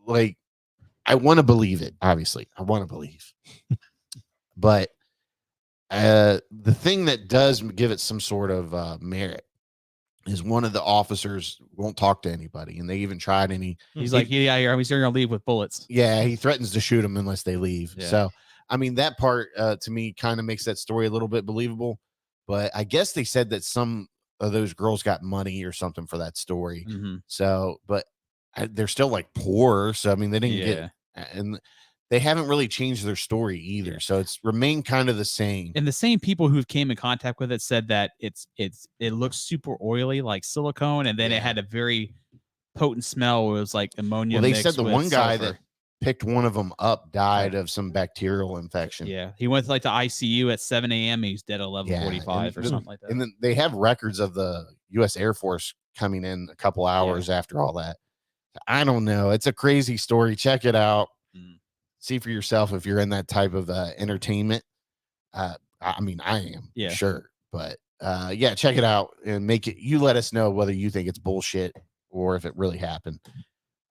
like, I want to believe it. Obviously, I want to believe, but the thing that does give it some sort of merit is one of the officers won't talk to anybody, and they even tried, and he's like, "Yeah, here. He's gonna leave with bullets." Yeah, he threatens to shoot them unless they leave. Yeah. So, I mean, that part to me kind of makes that story a little bit believable. But I guess they said that some of those girls got money or something for that story. Mm-hmm. So, but they're still like poor. So, I mean, they didn't get, and they haven't really changed their story either. Yeah. So it's remained kind of the same. And the same people who came in contact with it said that it looks super oily, like silicone, and then it had a very potent smell. It was like ammonia. Well, they said the one guy sulfur. that picked one of them up died of some bacterial infection. Yeah, he went to like the ICU at 7 a.m. He's dead at 11:45 or something like that. And then they have records of the U.S. Air Force coming in a couple hours after all that. I don't know. It's a crazy story. Check it out. See for yourself if you're in that type of entertainment. I I mean, I am, Yeah. sure. But yeah, check it out and you let us know whether you think it's bullshit or if it really happened.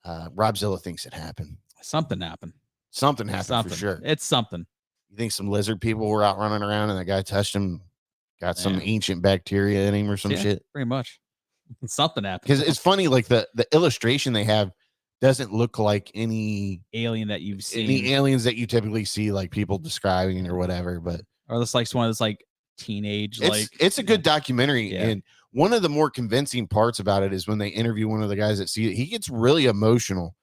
Robzilla thinks it happened. Something happened. Something happened for sure. It's something. You think some lizard people were out running around and that guy touched him, got some ancient bacteria in him or some shit? Pretty much. Something happened. Because it's funny, like the illustration they have doesn't look like any alien that you've seen. Any aliens that you typically see, like people describing or whatever. But or it's like one of those like teenage, it's a good documentary. And one of the more convincing parts about it is when they interview one of the guys that see it, he gets really emotional